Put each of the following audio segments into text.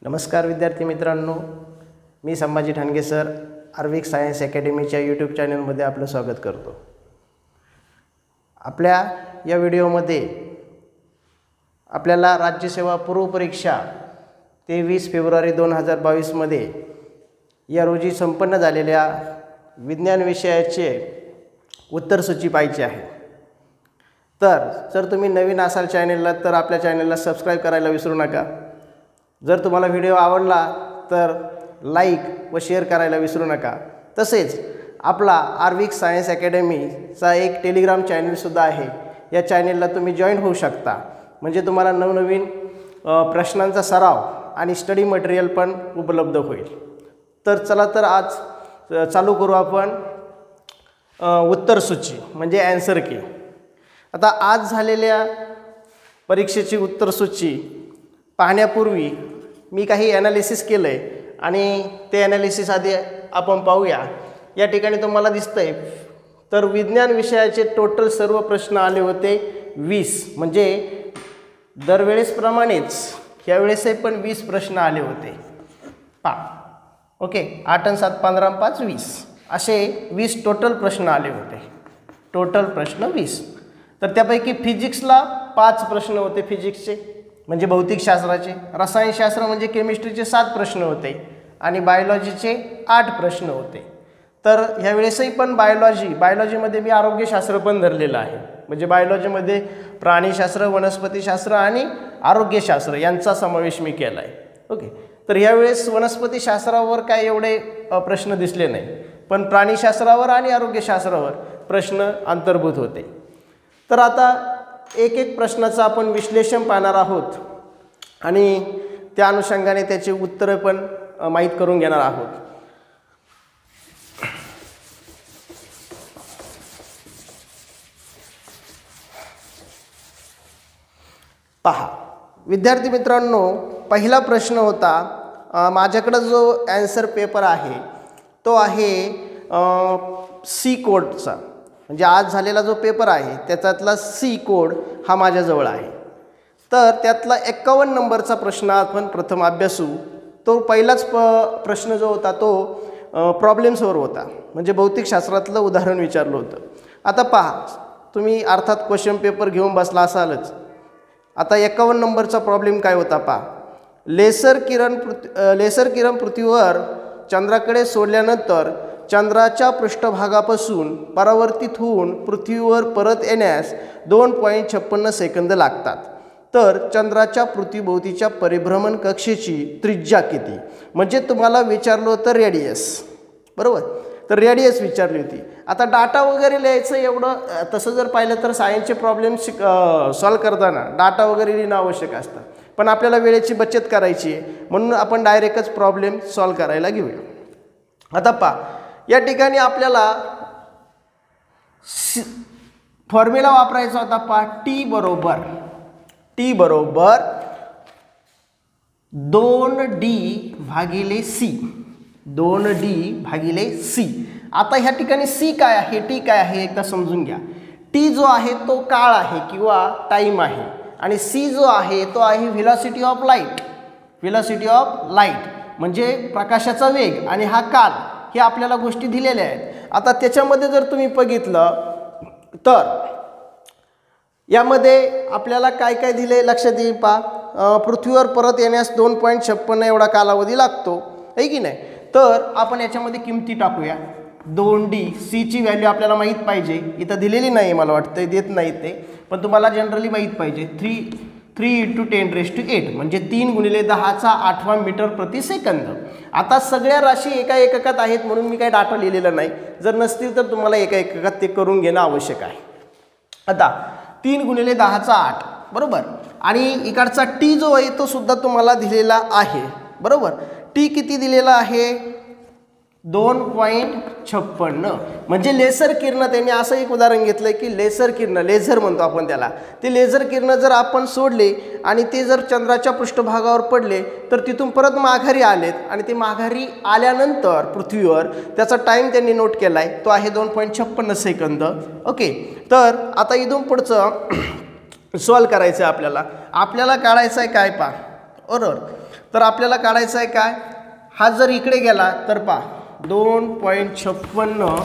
नमस्कार विद्यार्थी मित्रांनो, मी संभाजी ठाणगे सर आर्विक सायन्स अकॅडमीच्या यूट्यूब चॅनलमध्ये आपलं स्वागत करतो। आपल्या या व्हिडिओमध्ये आपल्याला राज्यसेवा पूर्व परीक्षा 23 फेब्रुवारी 2022 मध्ये या रोजी संपन्न झालेल्या विज्ञान विषयाचे उत्तरसूची पाहायची आहे। तर जर तुम्ही नवीन असाल चॅनलला तर आपल्या चॅनलला सबस्क्राइब करायला विसरू नका। जर तुम्हाला व्हिडिओ आवडला तर लाईक व शेअर करायला विसरू नका। तसेच आपला आर्विक सायन्स अकॅडमीचा एक टेलिग्राम चॅनल सुद्धा आहे, या चॅनलला तुम्ही जॉईन होऊ शकता, म्हणजे तुम्हाला नवनवीन प्रश्नांचा सराव आणि स्टडी मटेरियल पण उपलब्ध होईल। तर चला तर आज चालू करू आपण उत्तरसूची म्हणजे आन्सर की। आता आज झालेल्या परीक्षेची उत्तरसूची पाहण्यापूर्वी मी काही ॲनालिसिस केलं आहे आणि ते ॲनालिसिस आधी आपण पाहूया। या ठिकाणी तुम्हाला दिसतंय तर विज्ञान विषयाचे टोटल सर्व प्रश्न आले होते 20, म्हणजे दरवेळेसप्रमाणेच यावेळेसही पण 20 प्रश्न आले होते। ओके, 8 आणि 7 15 आणि 5 20 असे 20 टोटल प्रश्न आले होते। टोटल प्रश्न 20। तर त्यापैकी फिजिक्सला 5 प्रश्न होते, फिजिक्सचे म्हणजे भौतिकशास्त्राचे। रसायनशास्त्र म्हणजे केमिस्ट्रीचे 7 प्रश्न होते आणि बायोलॉजीचे 8 प्रश्न होते। तर ह्यावेळेसही पण बायोलॉजीमध्ये मी आरोग्यशास्त्र पण धरलेलं आहे, म्हणजे बायोलॉजीमध्ये प्राणीशास्त्र, वनस्पतीशास्त्र आणि आरोग्यशास्त्र यांचा समावेश मी केला आहे। ओके, तर ह्यावेळेस वनस्पतीशास्त्रावर काय एवढे प्रश्न दिसले नाही, पण प्राणीशास्त्रावर आणि आरोग्यशास्त्रावर प्रश्न अंतर्भूत होते। तर आता एक एक प्रश्नाचं आपण विश्लेषण पाहणार आहोत आणि त्या अनुषंगाने त्याची उत्तरं पण माहीत करून घेणार आहोत। पहा विद्यार्थी मित्रांनो, पहिला प्रश्न होता, माझ्याकडे जो आन्सर पेपर आहे तो आहे सी कोडचा, म्हणजे आज झालेला जो पेपर आहे त्याच्यातला सी कोड हा माझ्याजवळ आहे। तर त्यातला 51 नंबरचा प्रश्न आपण प्रथम अभ्यासू। तो पहिलाच प्रश्न जो होता तो प्रॉब्लेम्सवर होता, म्हणजे भौतिकशास्त्रातलं उदाहरण विचारलं होतं। आता पहा, तुम्ही अर्थात क्वेश्चन पेपर घेऊन बसला असालच। आता 51 नंबरचा प्रॉब्लेम काय होता पहा, लेसर किरण पृथ्वीवर चंद्राकडे सोडल्यानंतर चंद्राच्या पृष्ठभागापासून परावर्तित होऊन पृथ्वीवर परत येण्यास 2.56 सेकंद लागतात। तर चंद्राच्या पृथ्वीभोवतीच्या परिभ्रमण कक्षेची त्रिज्या किती? म्हणजे तुम्हाला विचारलं होतं रेडियस, बरोबर? तर रेडियस विचारली होती। आता डाटा वगैरे लिहायचं एवढं, तसं जर पाहिलं तर सायन्सचे प्रॉब्लेम सॉल्व करताना डाटा वगैरे लिहिणं आवश्यक असतं, पण आपल्याला वेळेची बचत करायची आहे म्हणून आपण डायरेक्टच प्रॉब्लेम सॉल्व करायला घेऊया। आता पहा, या ठिकाणी आपल्याला फॉर्म्युला वापरायचा होता पहा, टी बरोबर 2D भागिले सी, 2D भागिले सी। आता ह्या ठिकाणी सी काय आहे, टी काय आहे एकदा समजून घ्या। टी जो आहे तो काळ आहे किंवा टाईम आहे, आणि सी जो आहे तो आहे velocity of light, velocity of light म्हणजे प्रकाशाचा वेग, आणि हा काल, हे आपल्याला गोष्टी दिलेल्या आहेत। आता त्याच्यामध्ये जर तुम्ही बघितलं तर यामध्ये आपल्याला काय काय दिले लक्षात येईल पहा, पृथ्वीवर परत येण्यास 2.56 एवढा कालावधी लागतो, आहे की नाही? तर आपण याच्यामध्ये किमती टाकूया। 2D, सीची व्हॅल्यू आपल्याला माहीत पाहिजे, इथं दिलेली नाही, मला वाटतं देत नाही ते, पण तुम्हाला जनरली माहीत पाहिजे। 3 × 10⁸ म्हणजे 3 × 10⁸ मीटर प्रति सेकंद। आता सगळ्या राशी एका एककात आहेत म्हणून मी काही डाटा लिहिलेला नाही, जर नसतील तर तुम्हाला एका एककात ते करून घेणं आवश्यक आहे। आता 3 × 10⁸, बरोबर, आणि इकडचा टी जो आहे तो सुद्धा तुम्हाला दिलेला आहे, बरोबर। टी किती दिलेला आहे? 2.56, म्हणजे लेसर किरण। त्यांनी असं एक उदाहरण घेतलं की लेसर किरण, लेझर म्हणतो आपण त्याला, ते लेझर किरण जर आपण सोडले आणि ते जर चंद्राच्या पृष्ठभागावर पडले तर तिथून परत माघारी आलेत, आणि ते माघारी आल्यानंतर पृथ्वीवर त्याचा टाईम त्यांनी नोट केला आहे, तो आहे 2.56 सेकंद। ओके, तर आता इथून पुढचं सॉल्व करायचं आहे आपल्याला काढायचं आहे काय पहा, बरोबर। तर आपल्याला काढायचं आहे काय, हा जर इकडे गेला तर पहा 2.56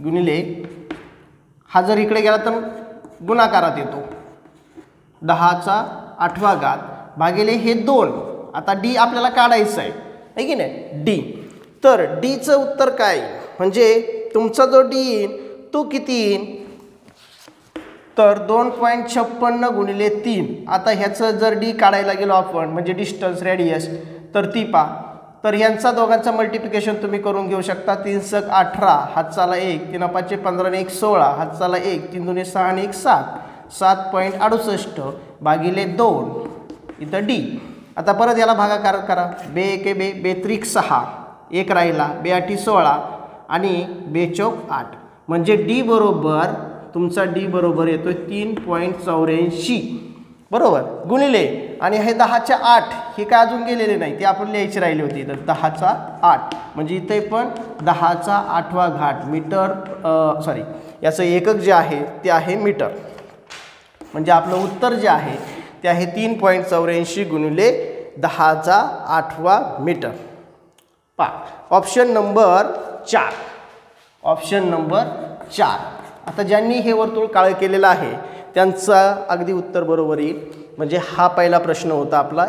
गुणिले हा जर इकडे गेला तर गुणाकारात येतो 10⁸ भागिले हे 2. आता डी आपल्याला काढायचं आहे की नाही, डी. तर डीचं उत्तर काय, म्हणजे तुमचा जो डी येईल तो किती येईल, तर 2.56 गुणिले 3. आता ह्याचं जर डी काढायला गेलो आपण म्हणजे डिस्टन्स रेडियस, तर ती पहा. तर ह्यांचा दोघांचा मल्टिप्लिकेशन तुम्ही करून घेऊ शकता. 3 × 18 हातचाला 1, 3 × 5 15 आणि 1 16 हातचाला 1, 3 × 2 6 आणि 1 7, 7.68 भागिले 2 इथं डी. आता परत याला भागाकार करा. बे एके बे, बेत्रिक 6, 1 राहिला, बे आठी 16 आणि बेचौक 8. म्हणजे डी बरोबर तुमचा डी बरोबर येतोय 3.84 बरोबर, गुणिले आणि हे 10च्या 8 हे काय अजून गेलेले नाही, ते आपण लिहायची राहिली होती. तर 10चा 8 म्हणजे इथे पण 10चा 8वा मीटर, सॉरी याचं एकक जे आहे ते आहे मीटर. म्हणजे आपलं उत्तर जे आहे ते आहे 3.84 गुणिले 10चा 8वा meter. Option number 4. Option number 4. आता ज्यांनी हे वर्तुळ काळं केलेलं आहे त्यांचा अगदी उत्तर बरोबर येईल. म्हणजे हा पहिला प्रश्न होता आपला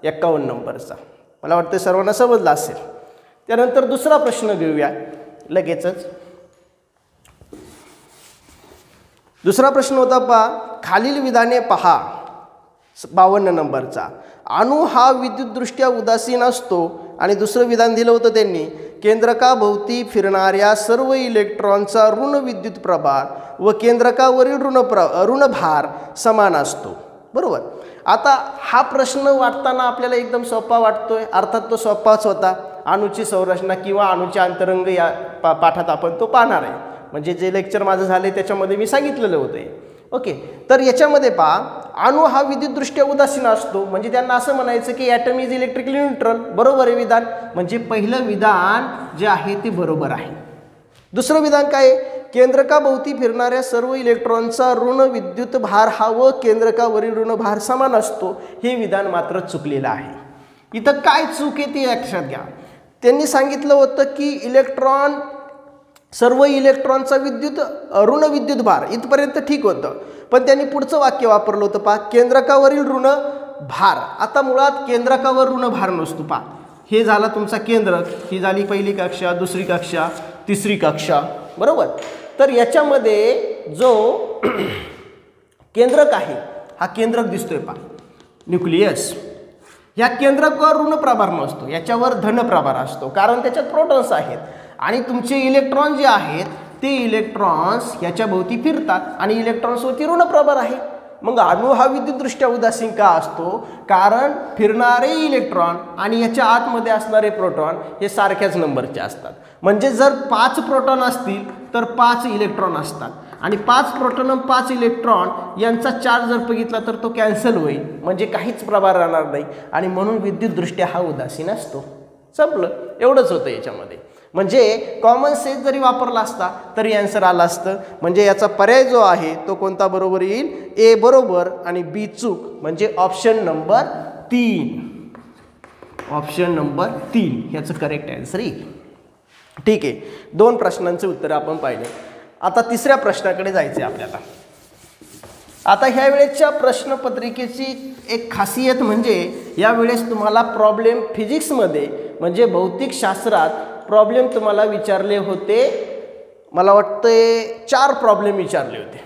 51 नंबरचा. मला वाटतं सर्वांना समजला असेल. त्यानंतर दुसरा प्रश्न घेऊया लगेचच. दुसरा प्रश्न होता पहा, खालील विधाने पहा 52 नंबरचा. अणू हा विद्युतदृष्ट्या उदासीन असतो. आणि दुसरं विधान दिलं होतं त्यांनी, केंद्रकाभोवती फिरणाऱ्या सर्व इलेक्ट्रॉनचा ऋण विद्युत प्रभार व केंद्रकावरील ऋणभार समान असतो. बरोबर. आता हा प्रश्न वाटताना आपल्याला एकदम सोपा वाटतोय, अर्थात तो सोपाच होता. अणूची संरचना किंवा अणूचे अंतरंग या पाठात आपण तो पाहणार आहे. म्हणजे जे लेक्चर माझं झाले त्याच्यामध्ये मी सांगितलेलं होतं. ओके. तर याच्यामध्ये पहा, अणू हा विद्युतदृष्ट्या उदासीन असतो. म्हणजे त्यांना असं म्हणायचं की ॲटम इज इलेक्ट्रिकली न्यूट्रल. बरोबर आहे विधान. म्हणजे पहिलं विधान जे आहे ते बरोबर आहे. दुसरं विधान काय, केंद्रकाभोवती फिरणाऱ्या सर्व इलेक्ट्रॉनचा ऋण विद्युत भार हा व केंद्रकावरील ऋणभार समान असतो. हे विधान मात्र चुकलेलं आहे. इथं काय चूक आहे ते लक्षात घ्या. त्यांनी सांगितलं होतं की सर्व इलेक्ट्रॉनचा ऋण विद्युत भार इथपर्यंत ठीक होतं. पण त्यांनी पुढचं वाक्य वापरलं होतं पहा, केंद्रकावरील ऋण भार. आता मुळात केंद्रकावर ऋण भार नसतो. पहा, हे झाला तुमचा केंद्रक, ही झाली पहिली कक्षा, दुसरी कक्षा, तिसरी कक्षा. बरोबर. तर याच्यामध्ये जो केंद्रक आहे हा केंद्रक दिसतोय पहा, न्यूक्लियस. या केंद्रकावर ऋण प्रभार नसतो, याच्यावर धन प्रभार असतो. कारण त्याच्यात प्रोटॉन्स आहेत आणि तुमचे इलेक्ट्रॉन जे आहेत ते इलेक्ट्रॉन्स याच्या भोवती फिरतात आणि इलेक्ट्रॉन्सवरती ऋण प्रभार आहे. मग अणू हा विद्युतदृष्ट्या उदासीन का असतो, कारण फिरणारे इलेक्ट्रॉन आणि याच्या आतमध्ये असणारे प्रोटॉन हे सारख्याच नंबरचे असतात. म्हणजे जर 5 प्रोटॉन असतील तर 5 इलेक्ट्रॉन असतात आणि 5 प्रोटॉन आणि 5 इलेक्ट्रॉन यांचा चार्ज जर बघितला तर तो कॅन्सल होईल. म्हणजे काहीच प्रभार राहणार नाही आणि म्हणून विद्युतदृष्ट्या हा उदासीन असतो. संपलं. एवढंच होतं याच्यामध्ये. म्हणजे कॉमन सेन्स जरी वापरला असता तरी आन्सर आला असतं. म्हणजे याचा पर्याय जो आहे तो कोणता बरोबर येईल, ए बरोबर आणि बी चूक. म्हणजे ऑप्शन नंबर 3. ऑप्शन नंबर 3 याचं करेक्ट आन्सर येईल. ठीक आहे. 2 प्रश्नांचे उत्तर आपण पाहिले. आता तिसऱ्या प्रश्नाकडे जायचे आपल्याला. आता ह्या वेळेच्या प्रश्नपत्रिकेची एक खासियत म्हणजे यावेळेस तुम्हाला प्रॉब्लेम फिजिक्समध्ये म्हणजे भौतिकशास्त्रात प्रॉब्लेम तुम्हाला विचारले होते. मला वाटतं 4 प्रॉब्लेम विचारले होते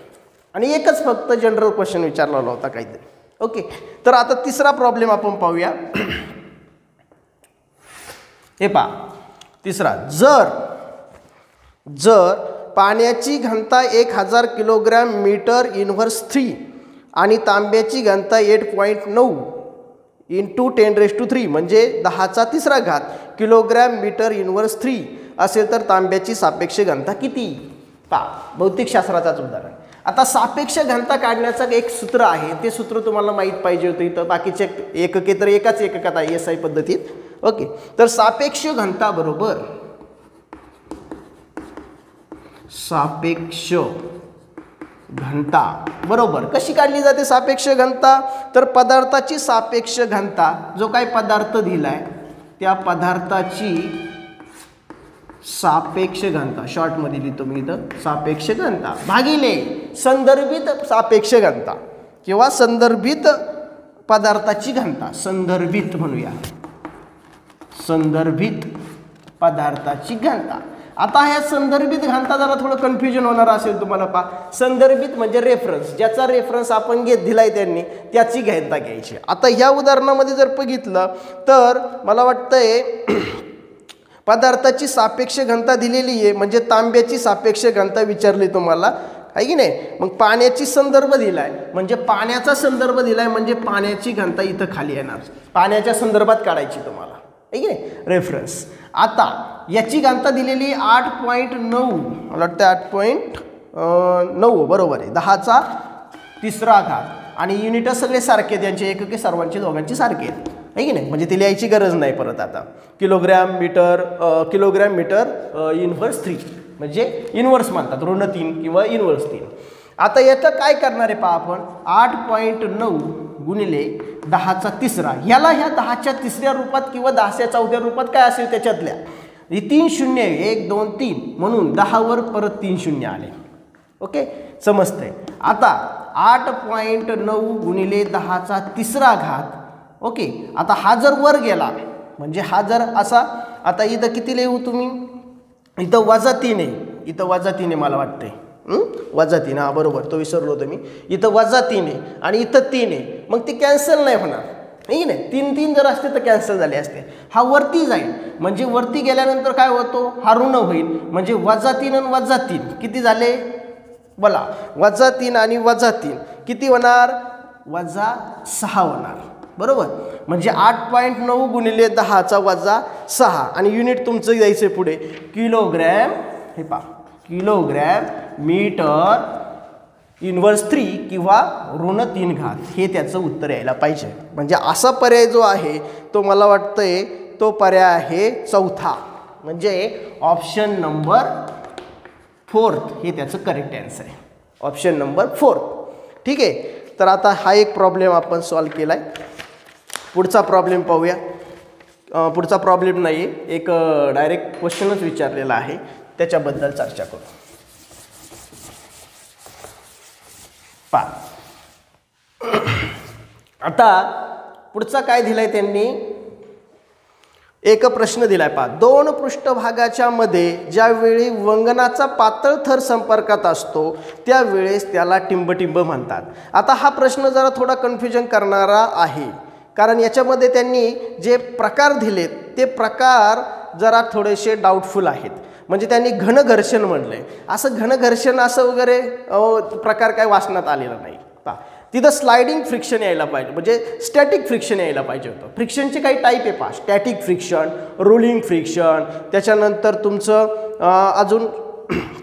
आणि एकच फक्त जनरल क्वेश्चन विचारलेला होता काहीतरी. ओके. तर आता तिसरा प्रॉब्लेम आपण पाहूया. हे पहा तिसरा, जर पाण्याची घनता 1000 किलोग्रॅम मीटर इन्व्हर्स 3 आणि तांब्याची घनता 8.9 × 10⁻³ म्हणजे 10⁻³ किलोग्रॅम मीटर इन्व्हर्स 3 असेल तर तांब्याची सापेक्ष घनता किती. पहा, भौतिकशास्त्राचाच उदाहरण. आता सापेक्ष घनता काढण्याचं एक सूत्र आहे, ते सूत्र तुम्हाला माहीत पाहिजे होतं. इथं बाकीचे एकके तर एकाच एककात आहे SI पद्धतीत. ओके. तर सापेक्ष घनता बरोबर घनता. बरोबर. कशी काढली जाते सापेक्ष घनता? तर पदार्थाची सापेक्ष घनता, जो काही पदार्थ दिलाय त्या पदार्थाची सापेक्ष घनता, शॉर्टमध्ये लिहितो मी इथं सापेक्ष घनता, भागिले संदर्भित सापेक्ष घनता किंवा संदर्भित पदार्थाची घनता. संदर्भित म्हणूया, संदर्भित पदार्थाची घनता. आता ह्या संदर्भित घनता जरा थोडं कन्फ्युजन होणार असेल तुम्हाला. पहा, संदर्भित म्हणजे रेफरन्स, ज्याचा रेफरन्स आपण दिलाय त्यांनी त्याची घनता घ्यायची. आता ह्या उदाहरणामध्ये जर बघितलं तर मला वाटतंय पदार्थाची सापेक्ष घनता दिलेली आहे, म्हणजे तांब्याची सापेक्ष घनता विचारली तुम्हाला, आहे की नाही. मग पाण्याची संदर्भ दिलाय, म्हणजे पाण्याचा संदर्भ दिलाय, म्हणजे पाण्याची घनता इथं खाली येणार, पाण्याच्या संदर्भात काढायची तुम्हाला, आहे की नाही, रेफरन्स. आता याची घनता दिलेली 8.9, मला वाटतं 8.9 बरोबर आहे, 10चा तिसरा घात. आणि युनिट सगळे सारखे, त्यांचे एकके सर्वांचे दोघांचे सारखे आहेत, आहे की नाही. म्हणजे ती लिहायची गरज नाही परत. आता किलोग्रॅम मीटर इनव्हर्स 3, म्हणजे इनव्हर्स म्हणतात, ऋण 3 किंवा इनव्हर्स 3. आता याचं काय करणार आहे पहा आपण, 8.9 गुणिले 10चा तिसरा, ह्याला ह्या 10च्या तिसऱ्या रूपात किंवा 10च्या चौथ्या रूपात काय असेल त्याच्यातल्या, ही 3 शून्य, 1 2 3 म्हणून 10वर परत 3 शून्य आले. ओके, समजतंय. आता 8.9 गुणिले 10चा तिसरा घात. ओके, आता हा जर वर गेला, म्हणजे हा जर असा, आता इथं किती लिहू तुम्ही, इथं -3 आहे, इथं -3 आहे मला वाटतंय, -3, हा बरोबर, तो विसरलो होतो मी. इथं -3 आहे आणि इथं 3 आहे, मग ती कॅन्सल नाही होणार, नाही नाही. 3 जर असते तर कॅन्सल झाले असते. हा वरती जाईल, म्हणजे वरती गेल्यानंतर काय होतो, हा ऋण होईल, म्हणजे -3 आणि -3 किती झाले बोला, -3 आणि -3 किती होणार, -6 होणार. बरोबर, म्हणजे 8.9 गुणिले 10चा -6 आणि युनिट तुमचं द्यायचं पुढे किलोग्रॅम. हे पहा, किलोग्रॅम मीटर इनव्हर्स 3 किंवा ऋण 3 घात, हे त्याचं उत्तर यायला पाहिजे. म्हणजे असा पर्याय जो आहे तो मला वाटतंय तो पर्याय आहे चौथा, म्हणजे ऑप्शन नंबर 4 हे त्याचं करेक्ट आन्सर आहे, ऑप्शन नंबर 4. ठीक आहे, तर आता हा एक प्रॉब्लेम आपण सॉल्व केला आहे. पुढचा प्रॉब्लेम पाहूया. पुढचा प्रॉब्लेम नाही आहे, एक डायरेक्ट क्वेश्चनच विचारलेला आहे, त्याच्याबद्दल चर्चा करू. पहा, आता पुढचा काय दिलाय त्यांनी, एक प्रश्न दिलाय. पहा, 2 पृष्ठभागाच्या मध्ये ज्यावेळी वंगणाचा पातळ थर संपर्कात असतो त्यावेळेस त्याला टिंबटिंब म्हणतात. आता हा प्रश्न जरा थोडा कन्फ्युजन करणारा आहे, कारण याच्यामध्ये त्यांनी जे प्रकार दिलेत ते प्रकार जरा थोडेसे डाऊटफुल आहेत. म्हणजे त्यांनी घनघर्षण म्हणलंय, असं घनघर्षण असं वगैरे प्रकार काय वाचण्यात आलेला नाही. पहा, तिथं स्लायडिंग फ्रिक्शन यायला पाहिजे, म्हणजे स्टॅटिक फ्रिक्शन यायला पाहिजे होतं. फ्रिक्शनचे काही टाईप आहे पहा, स्टॅटिक फ्रिक्शन, रोलिंग फ्रिक्शन, त्याच्यानंतर तुमचं अजून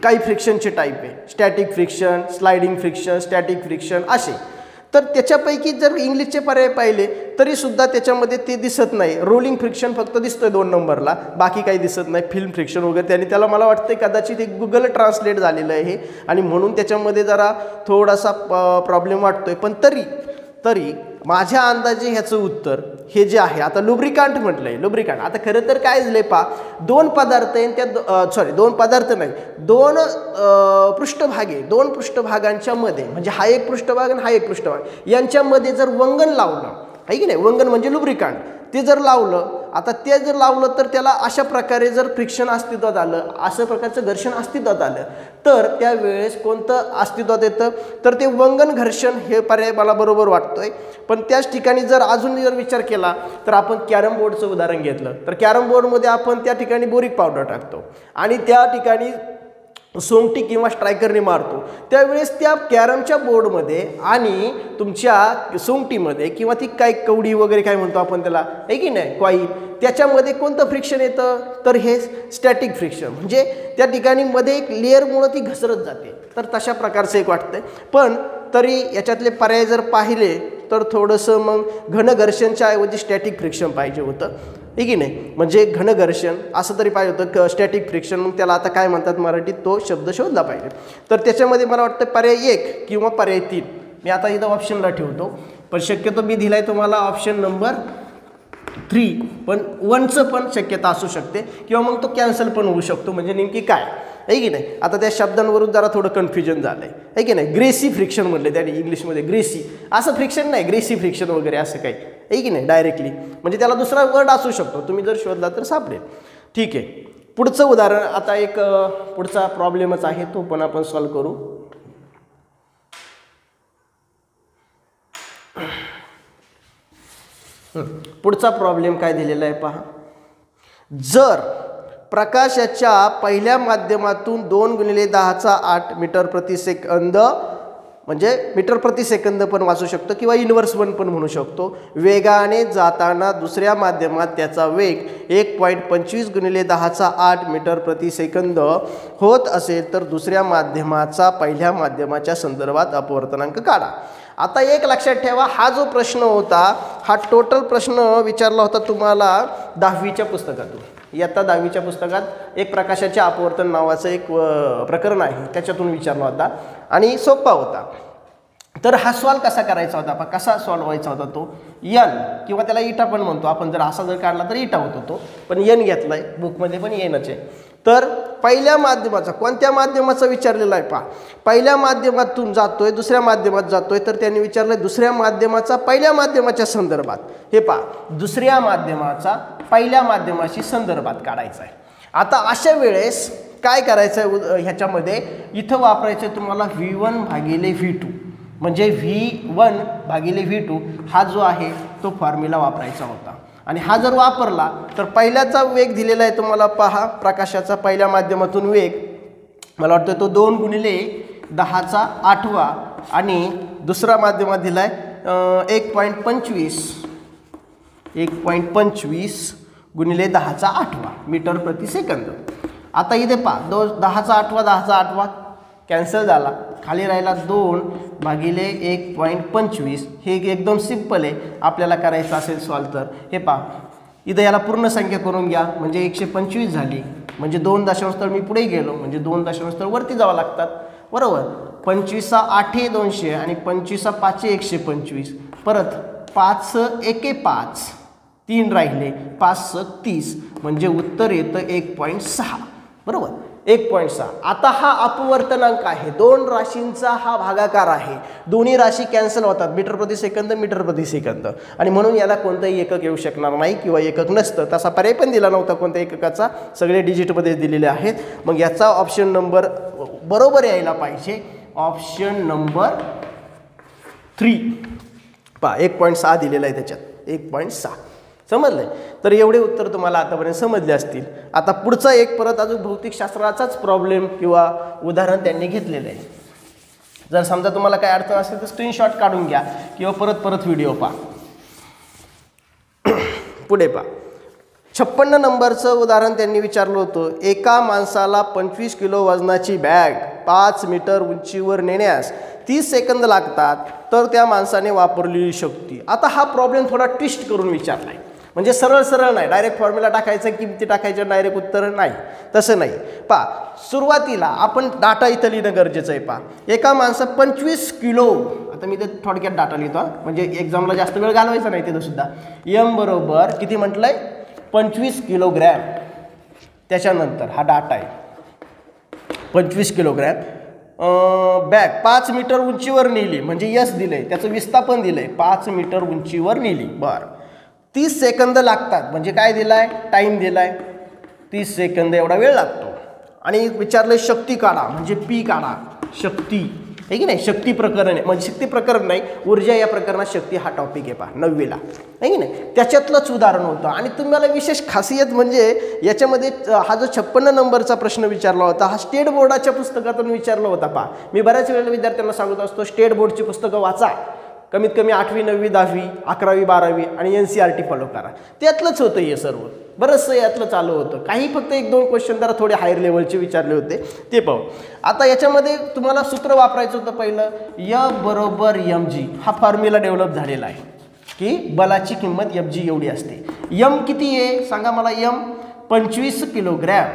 काही फ्रिक्शनचे टाईप आहे, static friction, sliding friction, static friction असे. तर त्याच्यापैकी जर इंग्लिशचे पर्याय पाहिले तरीसुद्धा त्याच्यामध्ये ते दिसत नाही. रोलिंग फ्रिक्शन फक्त दिसतोय 2 नंबरला, बाकी काही दिसत नाही. फिल्म फ्रिक्शन वगैरे त्यांनी त्याला मला वाटतं कदाचित एक गुगल ट्रान्सलेट झालेलं आहे हे, आणि म्हणून त्याच्यामध्ये जरा थोडासा प्रॉब्लेम वाटतोय. पण तरी माझ्या अंदाजे ह्याचं उत्तर हे जे आहे, आता लुब्रिकांट म्हटलंय, लुब्रिकांट. आता खरं तर काय झालंय पहा, 2 पदार्थ आहे त्या 2 पदार्थ नाही, 2 पृष्ठभाग आहे, 2 पृष्ठभागांच्या मध्ये, म्हणजे हा एक पृष्ठभाग आणि हा एक पृष्ठभाग यांच्यामध्ये जर वंगण लावलं, आहे की नाही, वंगण म्हणजे लुब्रिकांट, ते जर लावलं, आता ते जर लावलं तर त्याला अशा प्रकारे जर फ्रिक्शन अस्तित्वात आलं, अशा प्रकारचं घर्षण अस्तित्वात आलं, तर त्यावेळेस कोणतं अस्तित्वात येतं, तर ते वंगण घर्षण हे पर्याय मला बरोबर वाटतोय. पण त्याच ठिकाणी जर अजून जर विचार केला तर आपण कॅरम बोर्डचं उदाहरण घेतलं तर कॅरम बोर्डमध्ये आपण त्या ठिकाणी बोरिक पावडर टाकतो आणि त्या ठिकाणी सोंगटी किंवा स्ट्रायकरने मारतो, त्यावेळेस त्या कॅरमच्या बोर्डमध्ये आणि तुमच्या सोंगटीमध्ये किंवा ती काय कवडी वगैरे काय म्हणतो आपण त्याला, आहे की नाही, कॉईल, त्याच्यामध्ये कोणतं फ्रिक्शन येतं, तर हे स्टॅटिक फ्रिक्शन, म्हणजे त्या ठिकाणी मध्ये एक लेअरमुळं ती घसरत जाते. तर तशा प्रकारचं एक वाटतंय. पण तरी याच्यातले पर्याय जर पाहिले तर थोडंसं मग घनघर्षणच्या ऐवजी स्टॅटिक फ्रिक्शन पाहिजे होतं, आहे की नाही. म्हणजे घनघर्षण असं तरी पाहिजे होतं, स्टॅटिक फ्रिक्शन. मग त्याला आता काय म्हणतात मराठीत, तो शब्द शोधला पाहिजे. तर त्याच्यामध्ये मला वाटतं पर्याय 1 किंवा पर्याय 3 मी आता इथं ऑप्शनला ठेवतो, पण शक्यतो मी दिलाय तुम्हाला ऑप्शन नंबर 3, पण 1चं पण शक्यता असू शकते किंवा मग तो कॅन्सल पण होऊ शकतो. म्हणजे नेमकी काय आहे की नाही. आता त्या शब्दांवरून जरा थोडं कन्फ्युजन झालं आहे की नाही. ग्रेसी फ्रिक्शन म्हटलं त्याने इंग्लिशमध्ये, ग्रेसी असं फ्रिक्शन नाही, ग्रेसी फ्रिक्शन वगैरे असं काही आहे की नाही डायरेक्टली. म्हणजे त्याला दुसरा वर्ड असू शकतो, तुम्ही जर शोधला तर सापडेल. ठीक आहे, पुढचं उदाहरण आता एक पुढचा प्रॉब्लेमच आहे, तो पण आपण सॉल्व करू. पुढचा प्रॉब्लेम काय दिलेला आहे पहा. जर प्रकाशाच्या पहिल्या माध्यमातून 2 × 10⁸ मीटर प्रति सेकंद, म्हणजे मीटर प्रति सेकंद पण वाचू शकतो किंवा इन्व्हर्स 1 पण म्हणू शकतो, वेगाने जाताना दुसऱ्या माध्यमात त्याचा वेग 1.25 × 10⁸ मीटर प्रति सेकंद होत असेल तर दुसऱ्या माध्यमाचा पहिल्या माध्यमाच्या संदर्भात अपवर्तनांक काढा. आता एक लक्षात ठेवा, हा जो प्रश्न होता हा टोटल प्रश्न विचारला होता तुम्हाला 10वीच्या पुस्तकातून. इयत्ता 10वीच्या पुस्तकात एक प्रकाशाचे अपवर्तन नावाचं एक प्रकरण आहे, त्याच्यातून विचारला होता आणि सोपा होता. तर हा सॉल्व कसा करायचा होता, कसा सॉल्व व्हायचा होता तो, एन किंवा त्याला इटा पण म्हणतो आपण, जर असा जर काढला तर इटा होतो तो, पण एन घेतलाय बुकमध्ये पण एनच आहे. तर पहिल्या माध्यमाचा, कोणत्या माध्यमाचा विचारलेला आहे पहा. पहिल्या माध्यमातून जातोय दुसऱ्या माध्यमात जातोय, तर त्यांनी विचारलंय दुसऱ्या माध्यमाचा पहिल्या माध्यमाच्या संदर्भात. हे पहा, दुसऱ्या माध्यमाचा पहिल्या माध्यमाशी संदर्भात काढायचा आहे. आता अशा वेळेस काय करायचं आहे ह्याच्यामध्ये, इथं वापरायचं आहे तुम्हाला V1/V2, म्हणजे V1/V2 हा जो आहे तो फॉर्म्युला वापरायचा होता. आणि हा जर वापरला तर पहिल्याचा वेग दिलेला आहे तुम्हाला पहा, प्रकाशाचा पहिल्या माध्यमातून वेग मला वाटतं तो 2 × 10⁸ आणि दुसरा माध्यमात दिला आहे 1.25 × 10⁸ मीटर प्रति सेकंद. आता इथे पहा 10⁸ कॅन्सल झाला, खाली राहिला 2/1.25. हे एकदम सिंपल आहे, आपल्याला करायचं असेल सॉल्व तर. हे पहा इथं याला पूर्ण संख्या करून घ्या, म्हणजे 125 झाली. म्हणजे 2 दशांश तर मी पुढे गेलो, म्हणजे 2 दशांश तर वरती जावं लागतात, बरोबर. 25×8 200 आणि 25×5 125, परत 5×1 3 राहिले, 5×6 30, म्हणजे उत्तर येतं 1.6, बरोबर 1.6. आता हा अपवर्तनांक आहे, 2 राशींचा हा भागाकार आहे, दोन्ही राशी कॅन्सल होतात, मीटर प्रति सेकंद मीटर प्रति सेकंद, आणि म्हणून याला कोणतंही एकक येऊ शकणार नाही किंवा एकक नसतं. तसा पर्याय पण दिला नव्हता कोणत्या एककाचा, सगळे डिजिटमध्ये दिलेले आहेत. मग याचा ऑप्शन नंबर बरोबर यायला पाहिजे, ऑप्शन नंबर 3 पहा 1.6 दिलेला आहे त्याच्यात, 1.6. समजलंय. तर एवढे उत्तर तुम्हाला आतापर्यंत समजले असतील. आता पुढचा एक परत अजून भौतिकशास्त्राचाच प्रॉब्लेम किंवा उदाहरण त्यांनी घेतलेलं आहे. जर समजा तुम्हाला काय अडचण असेल तर स्क्रीनशॉट काढून घ्या किंवा परत व्हिडिओ पहा. पुढे पहा, 56 नंबरचं उदाहरण त्यांनी विचारलं होतं. एका माणसाला 25 किलो वजनाची बॅग 5 मीटर उंचीवर नेण्यास 30 सेकंद लागतात, तर त्या माणसाने वापरलेली शक्ती. आता हा प्रॉब्लेम थोडा ट्विस्ट करून विचारला आहे, म्हणजे सरळ नाही, डायरेक्ट फॉर्म्युला टाकायचं, किमती टाकायच्या, डायरेक्ट उत्तर नाही, तसं नाही. पहा सुरुवातीला आपण डाटा इथं लिहिणं गरजेचं आहे. पहा एका माणसा 25 किलो, आता मी ते थोडक्यात डाटा लिहितो म्हणजे एक्झामला जास्त वेळ घालवायचा नाही तिथं सुद्धा. एम बरोबर किती म्हटलंय 25 किलोग्रॅम. त्याच्यानंतर हा डाटा आहे 25 किलोग्रॅम. बॅग 5 मीटर उंचीवर नेली, म्हणजे यस दिलंय, त्याचं विस्थापन दिलंय 5 मीटर उंचीवर नेली. बरं 30 सेकंद लागतात, म्हणजे काय दिलाय टाईम दिलाय 30 सेकंद एवढा वेळ लागतो. आणि विचारलंय शक्ती काढा, म्हणजे पी काढा, शक्ती आहे की नाही. शक्ती प्रकरण आहे, म्हणजे शक्ती प्रकरण नाही, ऊर्जा या प्रकरणात शक्ती हा टॉपिक आहे पहा 9वीला, आहे की नाही. त्याच्यातलंच उदाहरण होतं. आणि तुम्हाला विशेष खासियत म्हणजे याच्यामध्ये हा जो 56 नंबरचा प्रश्न विचारला होता हा स्टेट बोर्डाच्या पुस्तकातून विचारला होता. पहा मी बऱ्याच वेळेला विद्यार्थ्यांना सांगत असतो, स्टेट बोर्डची पुस्तकं वाचा, कमीत कमी 8वी 9वी 10वी 11वी 12वी आणि NCERT फॉलो करा. त्यातलंच होतं हे सर्व, बरंचसं यातलं चालू होतं. काही फक्त 1-2 क्वेश्चन जरा थोडे हायर लेवलचे विचारले होते ते पाहू. आता याच्यामध्ये तुम्हाला सूत्र वापरायचं होतं पहिलं, F बरोबर mg. हा फॉर्म्युला डेव्हलप झालेला आहे की बलाची किंमत mg एवढी असते. m किती आहे सांगा मला, m 25 किलोग्रॅम.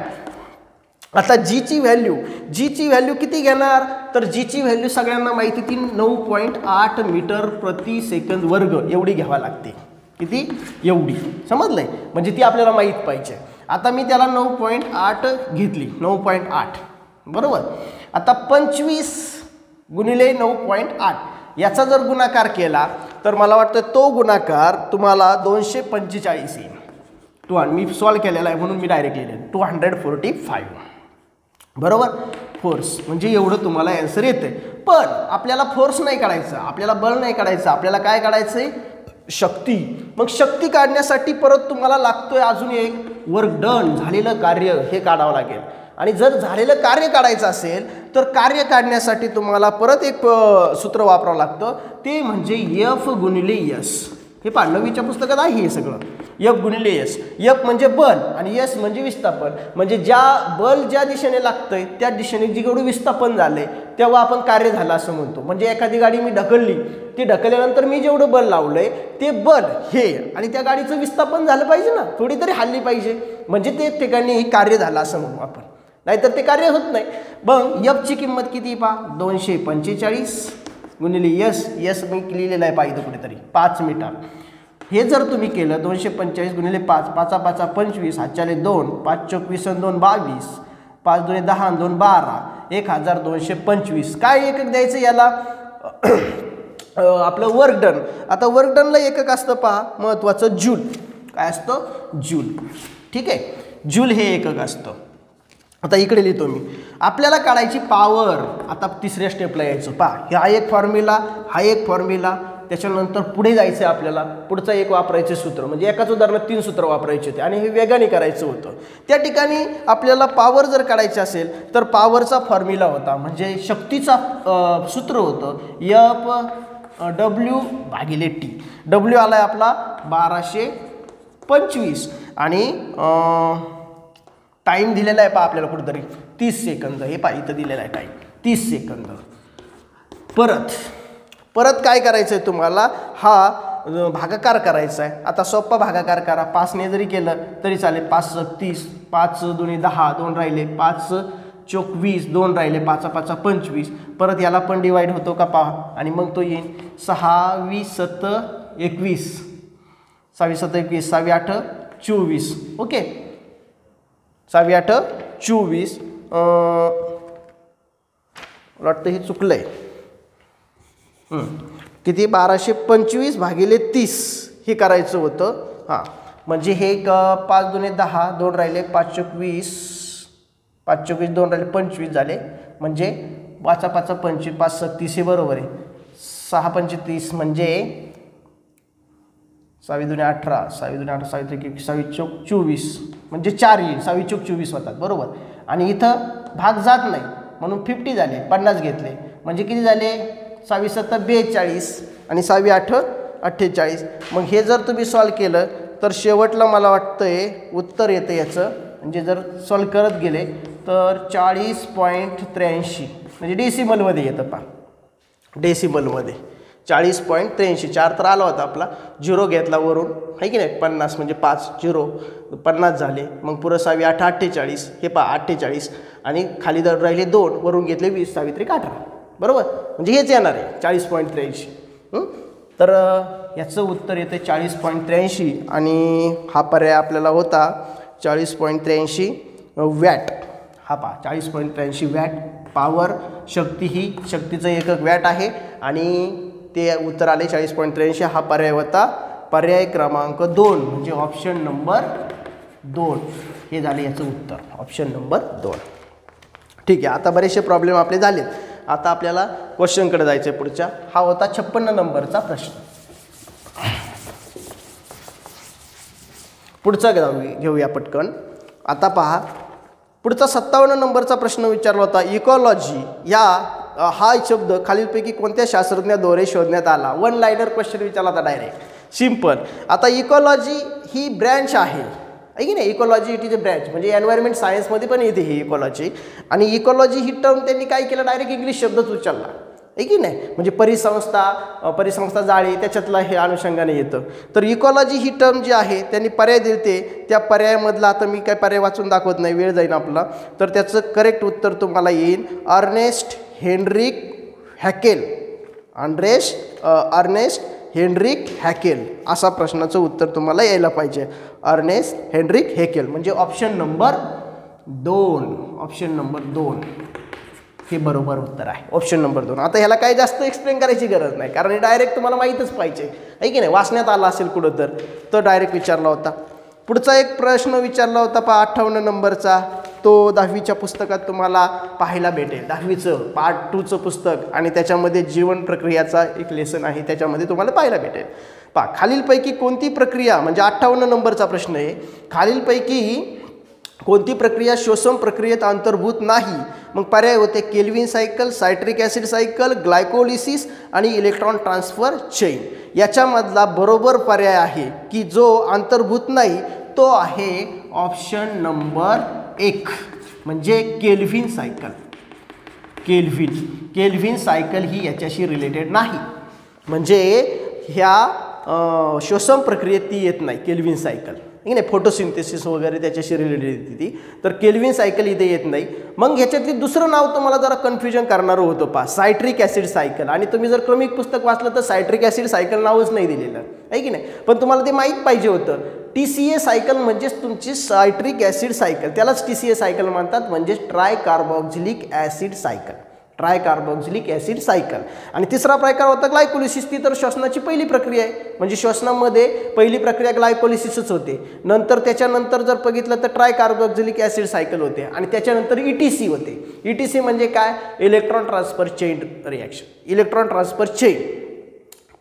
आता जीची व्हॅल्यू किती घेणार, तर जीची व्हॅल्यू सगळ्यांना माहिती ती 9.8 मीटर प्रति सेकंद वर्ग एवढी घ्यावा लागते. किती, एवढी, समजलंय, म्हणजे ती आपल्याला माहीत पाहिजे. आता मी त्याला 9.8 घेतली, 9.8 बरोबर. आता 25 गुणिले 9.8 याचा जर गुणाकार केला तर मला वाटतं तो गुणाकार तुम्हाला 245 येईल. मी सॉल्व केलेला आहे म्हणून मी डायरेक्ट लिहिले 245 बरोबर. फोर्स म्हणजे एवढं तुम्हाला आन्सर येते. पण आपल्याला फोर्स नाही काढायचं, आपल्याला बल नाही काढायचं, आपल्याला काय काढायचं आहे, शक्ती. मग शक्ती काढण्यासाठी परत तुम्हाला लागतोय अजून एक वर्क डन, झालेलं कार्य हे काढावं लागेल. आणि जर झालेलं कार्य काढायचं असेल तर कार्य काढण्यासाठी तुम्हाला परत एक सूत्र वापरावं लागतं, ते म्हणजे F गुणिले S. हे पहा 9वीच्या पुस्तकात आहे हे सगळं. F गुणिले S. F म्हणजे बल आणि S म्हणजे विस्थापन. म्हणजे बल ज्या दिशेने लागतंय त्या दिशेने जेवढं विस्थापन झालंय तेव्हा आपण कार्य झालं असं म्हणतो. म्हणजे एखादी गाडी मी ढकलली, ती ढकलल्यानंतर मी जेवढं बल लावलंय ते बल हे, आणि त्या गाडीचं विस्थापन झालं पाहिजे ना, थोडी तरी हल्ली पाहिजे, म्हणजे ते ठिकाणी कार्य झालं असं म्हणू आपण, नाहीतर ते कार्य होत नाही. मग F ची किंमत किती पहा, 245 गुणिले S मी लिहिलेलं आहे पाहिजे कुठेतरी 5 मीटर. हे जर तुम्ही केलं 245 गुणिले 5, 5 5 25, 2 5 चौक 20 2 22, 5 2 10 2 12, 1225. काय एकक द्यायचं याला, आपलं वर्क डन. आता वर्क डनला एकक असतं पहा महत्त्वाचं, जूल. काय असतं, जूल. ठीक आहे, जूल हे एकक असतं. आता इकडे लिहितो मी, आपल्याला काढायची पॉवर. आता तिसऱ्या स्टेपला यायचं पहा, हा एक फॉर्म्युला, त्याच्यानंतर पुढे जायचं आहे आपल्याला, पुढचं एक वापरायचे सूत्र, म्हणजे एकाच उदाहरणात 3 सूत्र वापरायचे होते आणि हे वेगाने करायचं होतं. त्या ठिकाणी आपल्याला पॉवर जर काढायची असेल तर पॉवरचा फॉर्म्युला होता, म्हणजे शक्तीचा सूत्र होतं FW/T. W आला आहे आपला 1225 आणि टाईम दिलेला आहे पहा आपल्याला कुठेतरी 30 सेकंद. हे पहा इथं दिलेला आहे टाईम 30 सेकंद. परत काय करायचं आहे तुम्हाला, हा भागाकार करायचा आहे. आता सोप्पा भागाकार करा, 5ने जरी केलं तरी चालेल. 5 30, 5 2 10 2 राहिले, 5 चौक 20 2 राहिले, 5 5 25. परत याला पण डिवाइड होतो का पहा, आणि मग तो येईल 6 20 7 21, 6 7 21, 6 8 24. ओके, 6 8 24. वाटतं हे चुकलं आहे. किती, 1225 भागिले 30 हे करायचं होतं. हां, म्हणजे हे 5 2 10 2 राहिले, 5 चौक 20, 5 चौक 20 2 राहिले, 25 झाले. म्हणजे 5 5 25, 5 36 हे बरोबर आहे. 6 5 30 म्हणजे 6 2 18, 6 2 18, 6 3 6 चौक 24, म्हणजे 4 येईल. 6 चौक 24 होतात बरोबर. आणि इथं भाग जात नाही म्हणून 50 झाले, 50 घेतले, म्हणजे किती झाले, 6 7 42 आणि 6 8 48. मग हे जर तुम्ही सॉल्व केलं तर शेवटला मला वाटतंय उत्तर येतं याचं, म्हणजे जर सॉल्व करत गेले तर 40.83, म्हणजे डेसिमलमध्ये येतं पहा, डेसिमलमध्ये 40.83. 4 तर आला होता आपला, 0 घेतला वरून, आहे की नाही, 50 म्हणजे 5 0 50 झाले. मग पुरं 6 8 48, हे पहा 48, आणि खाली जर राहिले 2, वरून घेतले 20, 6 3 18 बरोबर, म्हणजे हेच येणार आहे 40.83. तर याचं उत्तर येतं 40.83, आणि हा पर्याय आपल्याला होता 40.83 वॅट. हा पहा 40.83 वॅट. पॉवर, शक्ती, ही शक्तीचं एकक वॅट आहे, आणि ते उत्तर आले 40.83. हा पर्याय होता पर्याय क्रमांक 2, म्हणजे ऑप्शन नंबर 2 हे झाले याचं उत्तर, ऑप्शन नंबर 2. ठीक आहे, आता बरेचसे प्रॉब्लेम आपले झालेत. आता आपल्याला क्वेश्चनकडे जायचं आहे पुढच्या. हा होता 56 नंबरचा प्रश्न. पुढचा घेऊया पटकन. आता पहा, पुढचा 57 नंबरचा प्रश्न विचारला होता, इकॉलॉजी या हा शब्द खालीलपैकी कोणत्या शास्त्रज्ञाद्वारे शोधण्यात आला? वन लाइनर क्वेश्चन विचारला होता डायरेक्ट, सिंपल. आता इकॉलॉजी ही ब्रँच आहे की नाही, ecology it is a branch, म्हणजे एन्व्हायरमेंट सायन्समध्ये पण येते ही इकॉलॉजी. आणि इकॉलॉजी ही टर्म त्यांनी काय केलं, डायरेक्ट इंग्लिश शब्दच उचलला आहे की नाही, म्हणजे परिसंस्था जाळी त्याच्यातला हे अनुषंगाने येतं. तर इकॉलॉजी ही टर्म जी आहे त्यांनी पर्याय दिलते, त्या पर्यायामधला आता मी काय पर्याय वाचून दाखवत नाही, वेळ जाईल आपला. तर त्याचं करेक्ट उत्तर तुम्हाला येईल अर्नेस्ट हेनरिक हॅकेल. अर्नेस्ट हेनरिक हॅकेल असा प्रश्नाचं उत्तर तुम्हाला यायला पाहिजे. अर्नेस्ट हेनरिक हॅकेल म्हणजे ऑप्शन नंबर 2. ऑप्शन नंबर 2 हे बरोबर उत्तर आहे. Option number 2. आता ह्याला काही जास्त एक्सप्लेन करायची गरज नाही, कारण हे डायरेक्ट तुम्हाला माहीतच पाहिजे आहे की नाही, वाचण्यात आला असेल कुठं तर डायरेक्ट विचारला होता. पुढचा एक प्रश्न विचारला होता 58 नंबरचा, तो 10वीच्या पुस्तकात तुम्हाला पाहायला भेटेल. 10वीचं पार्ट 2चं पुस्तक आणि त्याच्यामध्ये जीवन प्रक्रियाचा एक लेसन आहे, त्याच्यामध्ये तुम्हाला पाहायला भेटेल. खालीलपैकी कोणती प्रक्रिया, म्हणजे 58 नंबरचा प्रश्न आहे, खालीलपैकी कोणती प्रक्रिया श्वसन प्रक्रियेत अंतर्भूत नाही? मग पर्याय होते kelvin cycle, citric acid cycle, glycolysis आणि इलेक्ट्रॉन ट्रान्सफर चेन. याच्यामधला बरोबर पर्याय आहे की जो अंतर्भूत नाही तो आहे ऑप्शन नंबर 1 म्हणजे केल्विन सायकल. केल्विन सायकल ही याच्याशी रिलेटेड नाही, म्हणजे ह्या श्वसन प्रक्रियेत ती येत नाही केल्विन सायकल की नाही, फोटोसिंथेसिस वगैरे त्याच्याशी रिलेटेड येते ती. तर केल्विन सायकल इथे येत नाही. मग ह्याच्यातली दुसरं नाव तुम्हाला जरा कन्फ्युजन करणारं होतं सायट्रिक ॲसिड सायकल. आणि तुम्ही जर क्रमिक पुस्तक वाचलं तर सायट्रिक ॲसिड सायकल नावच नाही दिलेलं आहे की नाही, पण तुम्हाला ते माहीत पाहिजे होतं. TCA सायकल म्हणजेच तुमची सायट्रिक ॲसिड सायकल, त्यालाच TCA सायकल म्हणतात, म्हणजेच tricarboxylic acid cycle. Tricarboxylic acid cycle. आणि तिसरा प्रकार होता ग्लायकोलिसिस. ती तर श्वसनाची पहिली प्रक्रिया आहे, म्हणजे श्वसनामध्ये पहिली प्रक्रिया ग्लायकोलिसिसच होते. नंतर त्याच्यानंतर जर बघितलं तर ट्रायकार्बॉक्झिलिक ॲसिड सायकल होते आणि त्याच्यानंतर ETC होते. ETC म्हणजे काय, electron transfer chain reaction. Electron transfer chain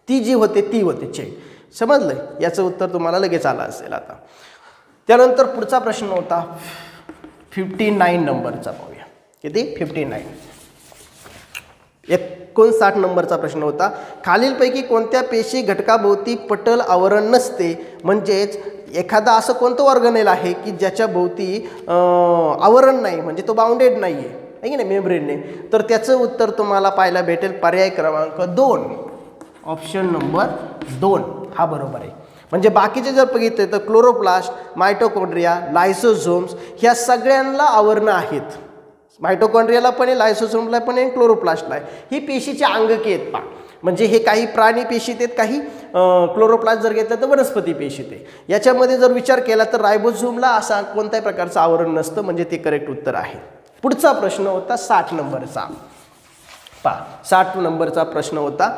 ती जी होते ती होते चेन. समजलं? याचं उत्तर तुम्हाला लगेच आलं असेल. आता त्यानंतर पुढचा प्रश्न होता 59 नंबरचा, पाहूया किती, 59 59 नंबरचा प्रश्न होता. खालीलपैकी कोणत्या पेशी घटकाभोवती पटल आवरण नसते? म्हणजेच एखादा असं कोणतं ऑर्गनेल आहे की ज्याच्या भोवती आवरण नाही, म्हणजे तो बाउंडेड नाही आहे की नाही मेम्ब्रेनने. तर त्याचं उत्तर तुम्हाला पाहायला भेटेल पर्याय क्रमांक 2. ऑप्शन नंबर 2 हा बरोबर आहे. म्हणजे बाकीचे जर बघितले तर क्लोरोप्लास्ट, मायटोकॉन्ड्रिया, लायसोझोम्स ह्या सगळ्यांना आवरणं आहेत. मायटोकॉन्ड्रियाला पण आहे, लायसोसोमला पण आहे, क्लोरोप्लास्टला आहे. ही पेशीचे अंगके आहेत म्हणजे हे काही प्राणी पेशीत आहेत, काही क्लोरोप्लास्ट जर घेतलं तर वनस्पती पेशीत आहे. याच्यामध्ये जर विचार केला तर रायबोझोमला असा कोणत्याही प्रकारचं आवरण नसतं, म्हणजे ते करेक्ट उत्तर आहे. पुढचा प्रश्न होता 60 नंबरचा. 60 नंबरचा प्रश्न होता.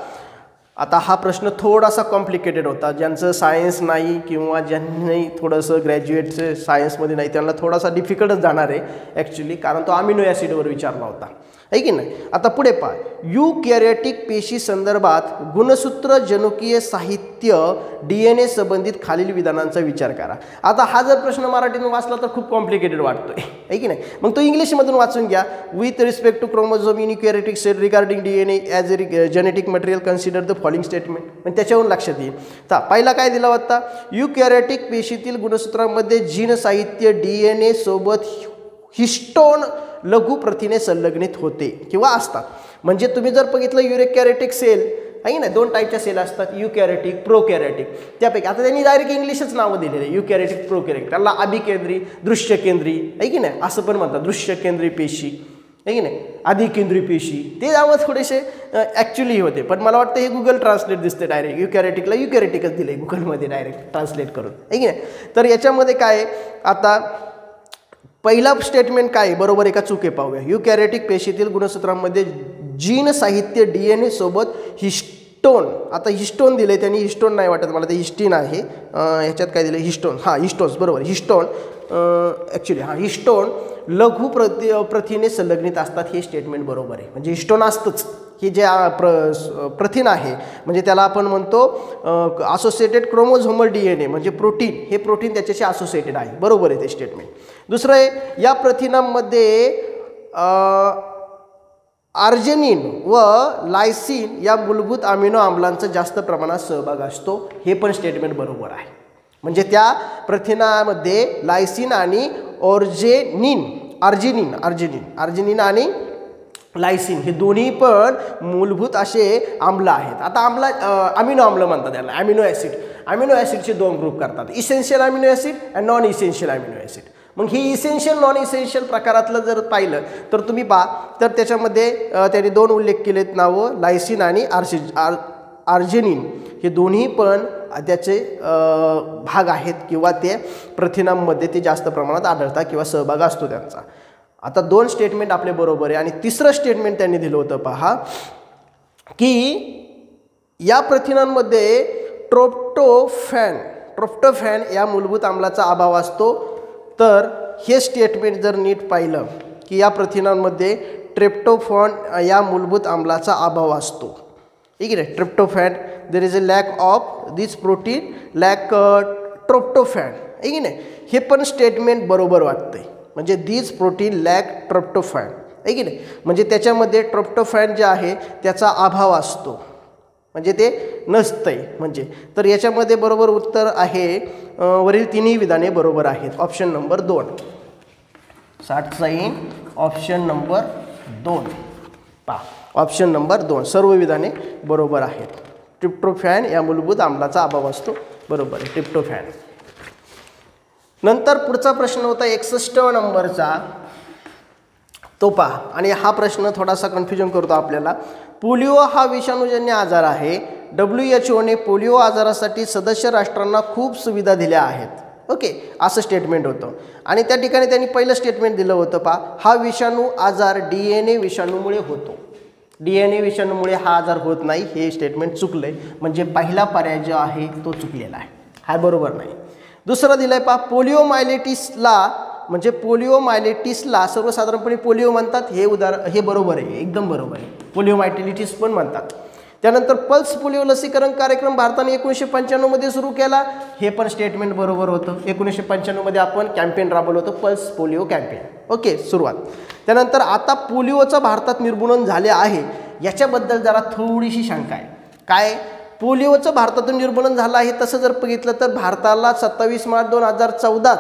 आता हा प्रश्न थोडासा कॉम्प्लिकेटेड होता. ज्यांचं सायन्स नाही किंवा ज्यांनी थोडंसं ग्रॅज्युएटचं सायन्समध्ये नाही त्यांना थोडासा डिफिकल्टच जाणार आहे ॲक्च्युली, कारण तो अमिनो ॲसिडवर विचारला होता आहे की नाही. आता पुढे पहा, युकॅरियोटिक पेशी संदर्भात गुणसूत्र जनुकीय साहित्य DNA संबंधित खालील विधानांचा विचार करा. आता हा जर प्रश्न मराठीतून वाचला तर खूप कॉम्प्लिकेटेड वाटतोय आहे की नाही, मग तो इंग्लिशमधून वाचून घ्या. With respect to chromosome in eukaryotic cell regarding DNA as a genetic material consider the following statement. पण त्याच्यावरून लक्षात येईल. तर पहिला काय दिला होता, युकॅरियोटिक पेशीतील गुणसूत्रांमध्ये जीन साहित्य DNA सोबत हिस्टोन लघु प्रथिने संलग्नित होते किंवा असतात. म्हणजे तुम्ही जर बघितलं युकॅरियोटिक सेल आहे ना, 2 टाईपच्या सेल असतात, युकॅरियोटिक, प्रोकॅरियोटिक. त्यापैकी आता त्यांनी डायरेक्ट इंग्लिशच नावं दिलेले, युकॅरियोटिक, प्रोकॅरियोटिक. त्याला अभिकेंद्री, दृश्यकेंद्री आहे की नाही असं पण म्हणतात, दृश्यकेंद्री पेशी आहे की नाही, अधिकेंद्री पेशी. ते नावं थोडेसे ॲक्च्युली होते, पण मला वाटतं हे गुगल ट्रान्सलेट दिसते डायरेक्ट. युकॅरियोटिकला युकॅरियोटिकच दिले गुगलमध्ये डायरेक्ट ट्रान्सलेट करून आहे की नाही. तर याच्यामध्ये काय आता पहिला स्टेटमेंट काय बरोबर आहे का चूक आहे पाहूया. युकॅरियोटिक पेशीतील गुणसूत्रांमध्ये जीन साहित्य DNA सोबत हिस्टोन, आता हिस्टोन दिले त्यांनी, हिस्टोन नाही वाटत मला, ते हिस्टीन आहे. ह्याच्यात काय दिलं, हिस्टोन, हां हिस्टोन्स बरोबर, हिस्टोन ॲक्च्युली हां हिस्टोन लघु प्रथिने संलग्नित असतात, हे स्टेटमेंट बरोबर आहे. म्हणजे हिस्टोन असतंच, हे जे प्रथिन आहे म्हणजे त्याला आपण म्हणतो असोसिएटेड क्रोमोझोमल DNA म्हणजे प्रोटीन, हे प्रोटीन त्याच्याशी असोसिएटेड आहे, बरोबर आहे ते स्टेटमेंट. दुसरं आहे, या प्रथिनांमध्ये आर्जिनिन व लायसिन या मूलभूत अमिनो आम्लांचा जास्त प्रमाणात सहभाग असतो, हे पण स्टेटमेंट बरोबर आहे. म्हणजे त्या प्रथिनामध्ये लायसिन आणि अर्जिनिन आणि लायसिन हे दोन्ही पण मूलभूत असे आम्ल आहेत. आता अमिनो आम्ल म्हणतात त्याला, अमिनो ॲसिडचे दोन ग्रुप करतात, इसेन्शियल अमिनो ॲसिड आणि नॉन इसेन्शियल अमिनो ॲसिड. मग ही इसेन्शियल नॉन इसेन्शियल प्रकारातलं जर पाहिलं तर तुम्ही तर त्याच्यामध्ये त्यांनी दोन उल्लेख केलेत नावं, लायसिन आणि आर्जिनिन हे दोन्ही पण त्याचे भाग आहेत किंवा ते प्रथिनांमध्ये ते जास्त प्रमाणात आढळतात किंवा सहभाग असतो त्यांचा. आता दोन स्टेटमेंट आपले बरोबर आहे. आणि तिसरं स्टेटमेंट त्यांनी दिलं होतं पहा, की या प्रथिनांमध्ये ट्रोप्टोफॅन या मूलभूत आम्लाचा अभाव असतो. तर हे स्टेटमेंट जर नीट पाहिलं की या प्रथिनांमध्ये ट्रिप्टोफॅन या मूलभूत आम्लाचा अभाव असतो, ठीक आहे. Tryptophan, there is a lack of this protein, lack tryptophan, ठीक आहे ना. हे पण स्टेटमेंट बरोबर वाटतंय. म्हणजे दिस प्रोटीन लॅक ट्रिप्टोफॅन, ठीक आहे ना. म्हणजे त्याच्यामध्ये ट्रिप्टोफॅन जे आहे त्याचा अभाव असतो, म्हणजे ते नसतंय. म्हणजे तर याच्यामध्ये बरोबर उत्तर आहे, वरील तिन्ही विधाने बरोबर आहेत. ऑप्शन नंबर 2, 60चा इन ऑप्शन नंबर 2 पहा. ऑप्शन नंबर 2 सर्व विधाने बरोबर आहेत. ट्रिप्टोफॅन या मूलभूत आम्लाचा अभाव असतो, बरोबर आहे ट्रिप्टोफॅन. नंतर पुढचा प्रश्न होता 61 नंबरचा, तो पहा. आणि हा प्रश्न थोडासा कन्फ्युजन करतो आपल्याला. पोलिओ हा विषाणूजन्य आजार आहे. WHOने पोलिओ आजारासाठी सदस्य राष्ट्रांना खूप सुविधा दिल्या आहेत, ओके, असं स्टेटमेंट होतं. आणि त्या ठिकाणी त्यांनी पहिलं स्टेटमेंट दिलं होतं पहा, हा विषाणू आजार DNA विषाणूमुळे होतो. DNA विषाणूमुळे हा आजार होत नाही, हे स्टेटमेंट चुकलं आहे. म्हणजे पहिला पर्याय जो आहे तो चुकलेला आहे, हा बरोबर नाही. दुसरं दिलं आहे पहा, पोलिओमायलिटिसला सर्वसाधारणपणे पोलिओ म्हणतात, हे बरोबर आहे, एकदम बरोबर आहे. पोलिओमायलिटिस पण म्हणतात. त्यानंतर पल्स पोलिओ लसीकरण कार्यक्रम भारताने 1995 सुरू केला, हे पण स्टेटमेंट बरोबर होतं. 1995 आपण कॅम्पेन राबवलं होतं, पल्स पोलिओ कॅम्पेन, ओके, सुरुवात. त्यानंतर आता पोलिओचं भारतात निर्मूलन झाले आहे, याच्याबद्दल जरा थोडीशी शंका आहे. काय, पोलिओचं भारतातून निर्मूलन झालं आहे तसं जर बघितलं तर भारताला 27 मार्च 2014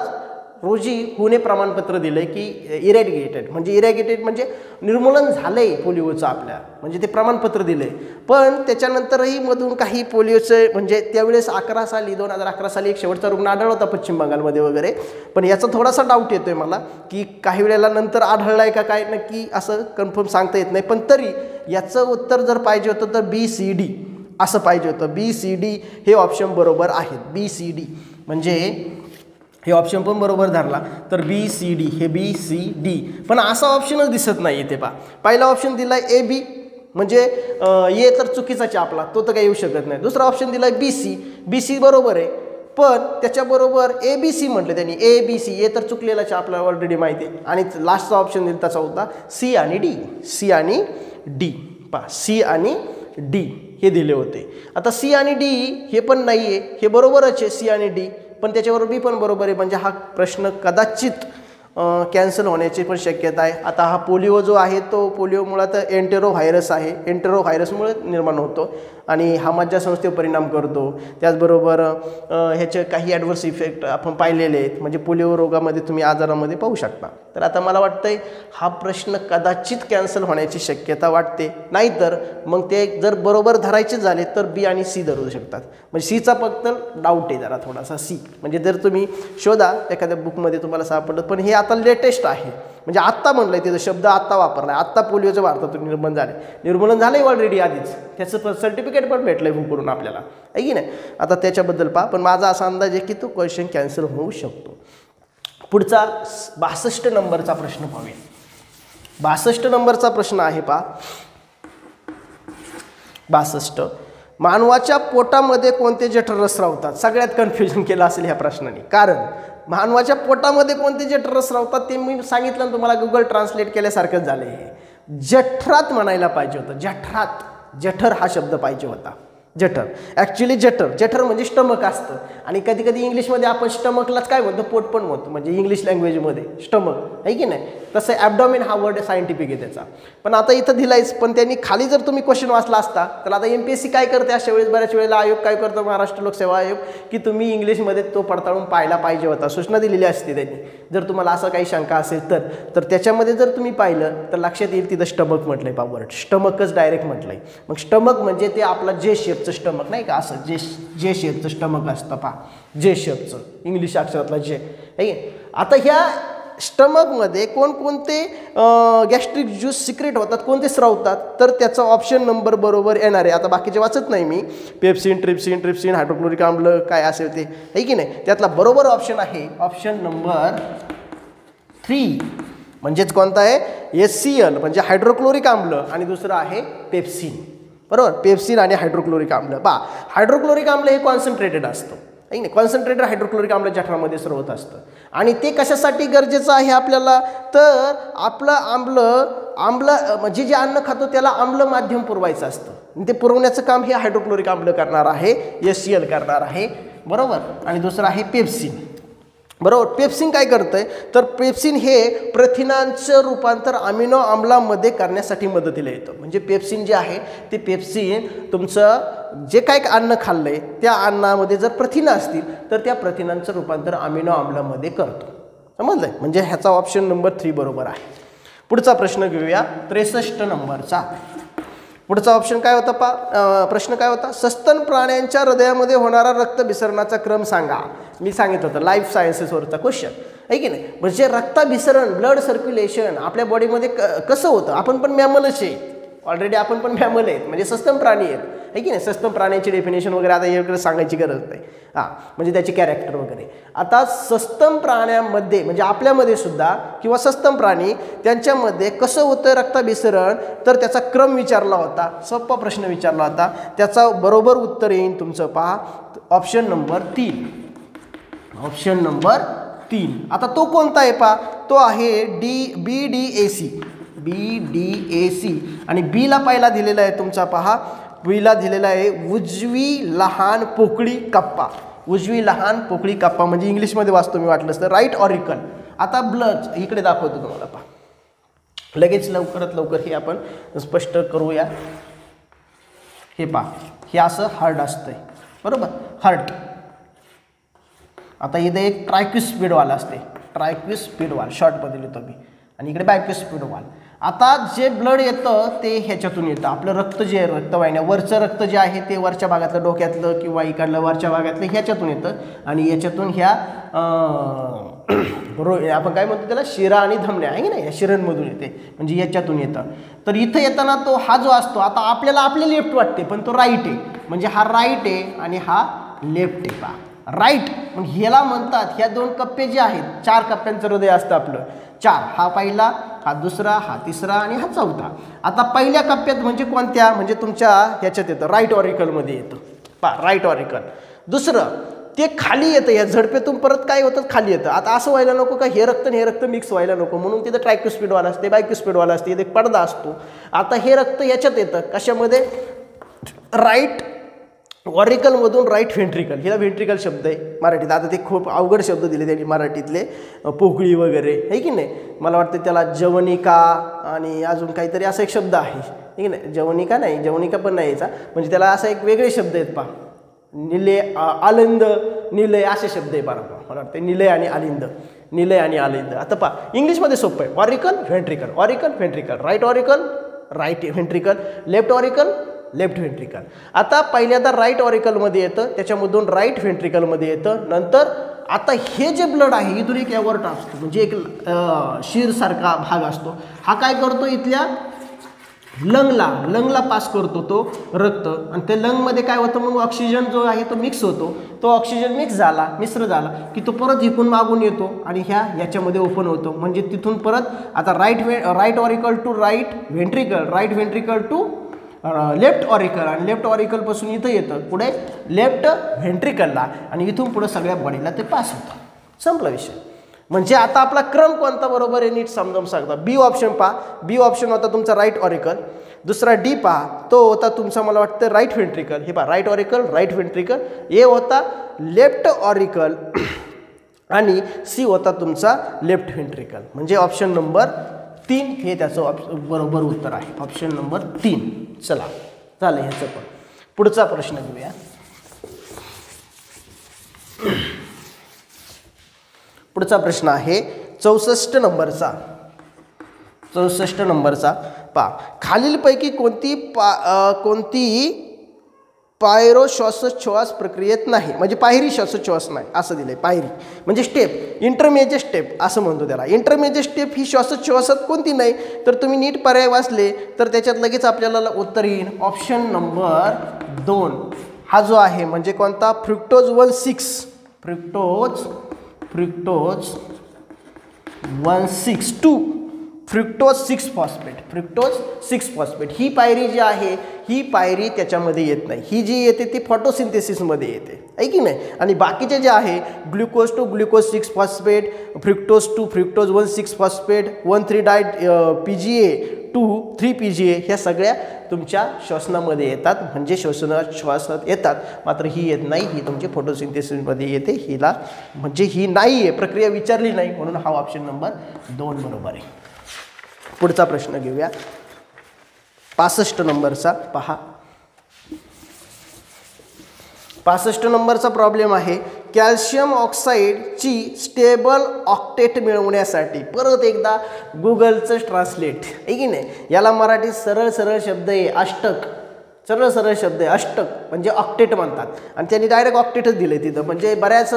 रोजी पुणे प्रमाणपत्र दिलं आहे की इरॅडिकेटेड म्हणजे निर्मूलन झालं आहे पोलिओचं आपल्या, म्हणजे ते प्रमाणपत्र दिलं आहे. पण त्याच्यानंतरही मधून काही पोलिओचं म्हणजे त्यावेळेस 2011 साली एक शेवटचा रुग्ण आढळला होता पश्चिम बंगालमध्ये वगैरे. पण याचा थोडासा डाऊट येतो आहे मला की काही वेळेला नंतर आढळला आहे का काय, नक्की असं कन्फर्म सांगता येत नाही. पण तरी याचं उत्तर जर पाहिजे होतं तर BCD असं पाहिजे होतं. BCD हे ऑप्शन बरोबर आहेत. BCD म्हणजे हे ऑप्शन पण बरोबर धरला तर BCD हे BCD, पण असा ऑप्शनच दिसत नाही इथे पहा. पहिला ऑप्शन दिला आहे AB, म्हणजे ए तर चुकीचाच आपला, तो तर काही येऊ शकत नाही. दुसरा ऑप्शन दिला आहे BC बरोबर आहे, पण त्याच्याबरोबर ABC म्हटलं त्यांनी, ABC ए तर चुकलेलाच आपल्याला ऑलरेडी माहिती आहे. आणि लास्टचा ऑप्शन दिला त्याचा होता C आणि D पहा, C आणि D हे दिले होते. आता C आणि D हे पण नाही आहे, हे बरोबरच आहे C आणि D, पण त्याच्यावर B पण बरोबर आहे. म्हणजे हा प्रश्न कदाचित कॅन्सल होण्याची पण शक्यता आहे. आता हा पोलिओ जो आहे तो पोलिओ मुळात एंटेरो व्हायरस आहे, एंटेरो व्हायरसमुळे निर्माण होतो आणि हा मज्जासंस्थेवर परिणाम करतो. त्याचबरोबर ह्याचे काही ॲडव्हर्स इफेक्ट आपण पाहिलेले आहेत, म्हणजे पोलिओ रोगामध्ये तुम्ही आजारामध्ये पाहू शकता. तर आता मला वाटतंय हा प्रश्न कदाचित कॅन्सल होण्याची शक्यता वाटते. नाहीतर मग ते जर बरोबर धरायचे झाले तर B आणि C धरू शकतात. म्हणजे Cचा फक्त डाऊट आहे जरा थोडासा, C म्हणजे जर तुम्ही शोधा एखाद्या बुकमध्ये तुम्हाला सापडलं, पण हे आता लेटेस्ट आहे. म्हणजे आत्ता म्हणलं आहे, तिथं शब्द आत्ता वापरला आहे, आत्ता पोलिओच्या भारतातून निर्मूलन झालं आहे ऑलरेडी आधीच, त्याचं सर्टिफिकेट पण भेटलं आहे बुकवरून आपल्याला, आहे की नाही. आता त्याच्याबद्दल पहा, पण माझा असा अंदाज आहे की तो क्वेश्चन कॅन्सल होऊ शकतो. पुढचा 62 नंबरचा प्रश्न पाहूया. 62 नंबरचा प्रश्न आहे पहा. 62, मानवाच्या पोटामध्ये कोणते जठररस राहतात? सगळ्यात कन्फ्युजन केलं असेल ह्या प्रश्नाने, कारण मानवाच्या पोटामध्ये कोणते जठररस राहतात ते मी सांगितलं तुम्हाला, गुगल ट्रान्सलेट केल्यासारखंच झालं. हे जठरात म्हणायला पाहिजे होतं, जठरात, जठर हा शब्द पाहिजे होता, जठर. ॲक्च्युली जठर म्हणजे स्टमक असतं आणि कधी कधी इंग्लिशमध्ये आपण स्टमकलाच काय म्हणतो, पोट पण म्हणतो, म्हणजे इंग्लिश लँग्वेजमध्ये स्टमक आहे की नाही. तसं ॲबडॉमिन हा वर्ड सायंटिफिक आहे त्याचा. पण आता इथं दिलायच, पण त्यांनी खाली जर तुम्ही क्वेश्चन वाचला असता तर आता MPSC काय करते अशा वेळेस, बऱ्याच वेळेला आयोग काय करतो, महाराष्ट्र लोकसेवा आयोग, की तुम्ही इंग्लिशमध्ये तो पडताळून पाहायला पाहिजे होता, सूचना दिलेली असते त्यांनी. जर तुम्हाला असं काही शंका असेल तर त्याच्यामध्ये जर तुम्ही पाहिलं तर लक्षात येईल तिथं स्टमक म्हटलं आहे, वर्ड स्टमकच डायरेक्ट म्हटलं आहे. मग स्टमक म्हणजे ते आपला जे शेपचं स्टमक नाही का, असं जे शेपचं स्टमक असतं पहा, जे शेपचं इंग्लिश अक्षरातला जे आहे. आता ह्या स्टमकमध्ये कोणकोणते गॅस्ट्रिक ज्यूस सिक्रेट होतात, कोणते स्रावतात, तर त्याचा ऑप्शन नंबर बरोबर येणार आहे. आता बाकीचे वाचत नाही मी, पेप्सिन, ट्रिप्सिन, हायड्रोक्लोरिक आम्ल काय असेल ते आहे की नाही. त्यातला बरोबर ऑप्शन आहे ऑप्शन नंबर 3, म्हणजेच कोणता आहे, HCl म्हणजे हायड्रोक्लोरिक आम्ल आणि दुसरं आहे पेप्सिन. बरोबर, पेप्सिन आणि हायड्रोक्लोरिक आम्ल. पहा, हायड्रोक्लोरिक आम्ल हे कॉन्सन्ट्रेटेड असतं आहे नाही, कॉन्सन्ट्रेटेड हायड्रोक्लोरिक आम्ल जठरामध्ये स्रवत असतं. आणि ते कशासाठी गरजेचं आहे आपल्याला, तर आपलं आम्ल म्हणजे जे अन्न खातो त्याला आम्ल माध्यम पुरवायचं असतं. ते पुरवण्याचं काम हे हायड्रोक्लोरिक आम्ल करणार आहे, HCl करणार आहे. बरोबर, आणि दुसरं आहे पेप्सिन. बरोबर, पेप्सिन काय करतंय, तर पेप्सिन हे प्रथिनांचं रूपांतर अमिनो आम्लामध्ये करण्यासाठी मदतीला येतं. म्हणजे पेप्सिन जे आहे ते पेप्सिन तुमचं जे काय अन्न खाल्लंय त्या अन्नामध्ये जर प्रथिनं असतील तर त्या प्रथिनांचं रूपांतर अमिनो आम्लामध्ये करतो. समजलंय, म्हणजे ह्याचा ऑप्शन नंबर 3 बरोबर आहे. पुढचा प्रश्न घेऊया 63 नंबरचा. पुढचा ऑप्शन काय होता प्रश्न काय होता, सस्तन प्राण्यांच्या हृदयामध्ये होणारा रक्तभिसरणाचा क्रम सांगा. मी सांगितलं होतं लाईफ सायन्सेसवरचा क्वेश्चन आहे की नाही. म्हणजे रक्ताभिसरण, ब्लड सर्क्युलेशन आपल्या बॉडीमध्ये कसं होतं. आपण पण मॅमलच आहे, ऑलरेडी आपण पण मॅमल आहेत, म्हणजे सस्तन प्राणी आहेत आहे की नाही. सस्तन प्राण्यांची डेफिनेशन वगैरे आता याकडे सांगायची गरज नाही, म्हणजे त्याचे कॅरेक्टर वगैरे. आता सस्तन प्राण्यांमध्ये म्हणजे आपल्यामध्ये सुद्धा किंवा सस्तन प्राणी त्यांच्यामध्ये कसं होतं रक्ताभिसरण, तर त्याचा क्रम विचारला होता, सोपा प्रश्न विचारला होता. त्याचा बरोबर उत्तर येईल तुमचं पहा ऑप्शन नंबर 3. ऑप्शन नंबर 3 आता तो कोणता आहे पहा, तो आहे BDAC आणि बीला पहिला दिलेला आहे तुमचा पहा, बीला दिलेला आहे उजवी लहान पोकळी कप्पा. उजवी लहान पोकळी कप्पा म्हणजे इंग्लिशमध्ये वाचतो मी वाटलंच तर राईट ऑरिकल. आता ब्लड इकडे दाखवतो तुम्हाला पहा, लगेच लवकरात लवकर हे आपण स्पष्ट करूया. हे पहा, हे असं हार्ट असतंय. बरोबर, हार्ट. आता इथे एक ट्रायक्युस्पिड वाल असते, ट्रायक्युस्पिड वाल शॉर्टमध्ये लिहितो मी, आणि इकडे बायक्युस्पिड वाल. आता जे ब्लड येतं ते ह्याच्यातून येतं, आपलं रक्त जे आहे रक्तवाहिन्या, वरचं रक्त जे आहे ते वरच्या भागातलं डोक्यातलं किंवा इकडलं वरच्या भागातलं ह्याच्यातून येतं, आणि याच्यातून ह्या आपण काय म्हणतो त्याला शिरा आणि धमन्या आहे की नाही, या शिरांमधून येते, म्हणजे याच्यातून येतं. तर इथं येताना तो हा जो असतो, आता आपल्याला आपले लेफ्ट वाटते पण तो राईट आहे, म्हणजे हा राईट आहे आणि हा लेफ्ट आहे. पहा राईट, मग ह्याला म्हणतात, ह्या 2 कप्पे जे आहेत, 4 कप्प्यांचं हृदय असतं आपलं, 4, हा पहिला, हा दुसरा, हा तिसरा आणि हा चौथा. आता पहिल्या कप्प्यात म्हणजे कोणत्या, म्हणजे तुमच्या ह्याच्यात येतं राईट ऑरिकलमध्ये येतं पहा, राईट ऑरिकल. दुसरं ते खाली येतं, या झडपेतून परत काय होतं खाली येतं. आता असं व्हायला नको का हे रक्त मिक्स व्हायला नको, म्हणून तिथं ट्रायक्युस्पिडवाला असते, बायक्युस्पिडवाला असते, इथे पडदा असतो. आता हे रक्त याच्यात येतं कशामध्ये, राईट ऑरिकलमधून राईट व्हेंट्रिकल. हिला व्हेंट्रिकल शब्द आहे मराठीत. आता ते खूप अवघड शब्द दिले त्यांनी मराठीतले, पोकळी वगैरे आहे की नाही. मला वाटतं त्याला जवनिका आणि अजून काहीतरी असा एक शब्द आहे की नाही, जवनिका नाही, जवनिका पण नाही याचा, म्हणजे त्याला असा एक वेगळे शब्द आहेत पहा, निलय, आलिंद, निलय असे शब्द आहे बरोबर. मला वाटतं निलय आणि आलिंद, निलय आणि आलिंद. आता पहा इंग्लिशमध्ये सोपं आहे, auricle ventricle, auricle ventricle, right auricle right ventricle, left auricle left ventricle. आता पहिल्यांदा राईट ऑरिकलमध्ये येतं, त्याच्यामधून राईट व्हेंट्रिकलमध्ये येतं. नंतर आता हे जे ब्लड आहे इथून एक एवर्ट असतो, म्हणजे एक शिरसारखा भाग असतो, हा काय करतो इथल्या लंगला पास करतो तो रक्त, आणि त्या लंगमध्ये काय होतं मग ऑक्सिजन जो आहे तो मिक्स होतो. तो ऑक्सिजन मिश्र झाला की तो परत इकडून मागून येतो आणि याच्यामध्ये ओपन होतो. म्हणजे तिथून परत आता right auricle to right ventricle, right ventricle to left auricle, आणि लेफ्ट ऑरिकलपासून इथं येतं पुढे लेफ्ट व्हेंट्रिकलला, आणि इथून पुढे सगळ्या बॉडीला ते पास होतं. संपला विषय. म्हणजे आता आपला क्रम कोणता बरोबर आहे नीट समजावून सांगता. बी ऑप्शन पहा, बी ऑप्शन होता तुमचा राईट ऑरिकल, दुसरा डी पहा, तो होता तुमचा मला वाटतं राईट व्हेंट्रिकल. हे पहा right auricle, right ventricle. A होता लेफ्ट ऑरिकल आणि सी होता तुमचा लेफ्ट व्हेंट्रिकल. म्हणजे ऑप्शन नंबर 3 हे त्याचं बरोबर उत्तर आहे. Option number 3. चला झालं ह्याचं पण. पुढचा प्रश्न घेऊया. पुढचा प्रश्न आहे 64 नंबरचा. 64 नंबरचा पहा, खालीलपैकी कोणती पायरो श्वासोच्छ्वास प्रक्रियेत नाही. म्हणजे पायरी श्वासोच्छ्वास नाही असं दिलंय. पायरी म्हणजे स्टेप, इंटरमेजिएट स्टेप असं म्हणतो त्याला. इंटरमेजिएट स्टेप ही श्वासोच्छ्वासात कोणती नाही. तर तुम्ही नीट पर्याय वाचले तर त्याच्यात लगेच आपल्याला उत्तर येईल. ऑप्शन नंबर 2 हा जो आहे म्हणजे कोणता, fructose 1,6. Fructose 1,6,2 fructose six phosphate. Fructose six phosphate ही पायरी जी आहे ही पायरी त्याच्यामध्ये येत नाही. ही जी येते ती फोटोसिंथेसिसमध्ये येते आहे की नाही. आणि बाकीचे जे आहे glucose to glucose six phosphate, fructose to fructose one six phosphate, 1,3-डाय PGA टू 3-PGA ह्या सगळ्या तुमच्या श्वसनामध्ये येतात. म्हणजे श्वासात येतात, मात्र ही येत नाही. ही तुमची फोटोसिंथेसिसमध्ये येते. हिला म्हणजे ही नाही आहे, प्रक्रिया विचारली नाही, म्हणून हा ऑप्शन नंबर 2 बरोबर आहे. पुढचा प्रश्न घेऊया 65 नंबरचा. पहा 65 नंबरचा प्रॉब्लेम आहे कॅल्शियम ऑक्साईडची स्टेबल ऑक्टेट मिळवण्यासाठी. परत एकदा गुगलचं ट्रान्सलेट आहे की नाही. याला मराठीत सरळ शब्द आहे अष्टक. सरळ शब्द आहे अष्टक म्हणजे ऑक्टेट म्हणतात. आणि त्यांनी डायरेक्ट ऑक्टेटच दिले तिथं. म्हणजे बऱ्याच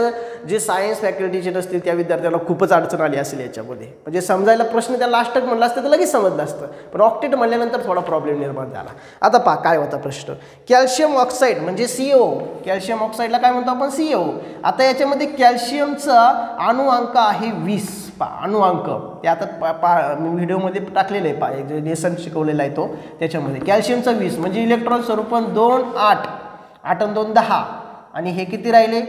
जे सायन्स फॅकल्टीचे नसतील त्या विद्यार्थ्याला खूपच अडचण आली असेल याच्यामध्ये. म्हणजे समजायला प्रश्न त्याला अष्टक म्हणलं असतं तर लगेच समजलं असतं, पण ऑक्टेट म्हणल्यानंतर थोडा प्रॉब्लेम निर्माण झाला. आता पहा काय होता प्रश्न. कॅल्शियम ऑक्साईड म्हणजे CO. कॅल्शियम ऑक्साईडला काय म्हणतो आपण, CO. आता याच्यामध्ये कॅल्शियमचा अणुअंक आहे 20. अणुअंक ते आता मी व्हिडिओमध्ये टाकलेलं आहे, जे लेसन शिकवलेला आहे तो त्याच्यामध्ये. कॅल्शियमचा 20 म्हणजे इलेक्ट्रॉन स्वरूपन 2 8 8 आणि 2 10 आणि हे किती राहिले,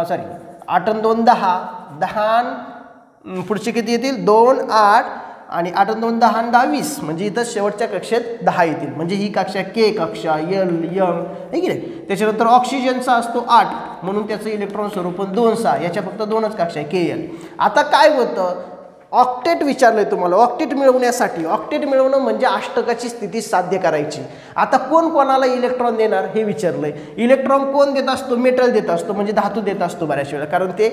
सॉरी 8 आणि 2 10 10 पुढचे किती येतील 2 8 आणि 8 आणि 2 10 आणि 10 20 म्हणजे इथं शेवटच्या कक्षेत 10 येतील. म्हणजे ही कक्षा K कक्षा L M आहे की नाही. त्याच्यानंतर ऑक्सिजनचा असतो 8 म्हणून त्याचं इलेक्ट्रॉन स्वरूपन 2 6. याच्या फक्त 2च कक्षा आहे KL. आता काय होतं, ऑक्टेट विचारलंय तुम्हाला. ऑक्टेट मिळवण्यासाठी, ऑक्टेट मिळवणं म्हणजे अष्टकाची स्थिती साध्य करायची. आता कोण कोणाला इलेक्ट्रॉन देणार हे विचारलंय. इलेक्ट्रॉन कोण देत असतो, मेटल देत असतो म्हणजे धातू देत असतो बऱ्याच वेळा, कारण ते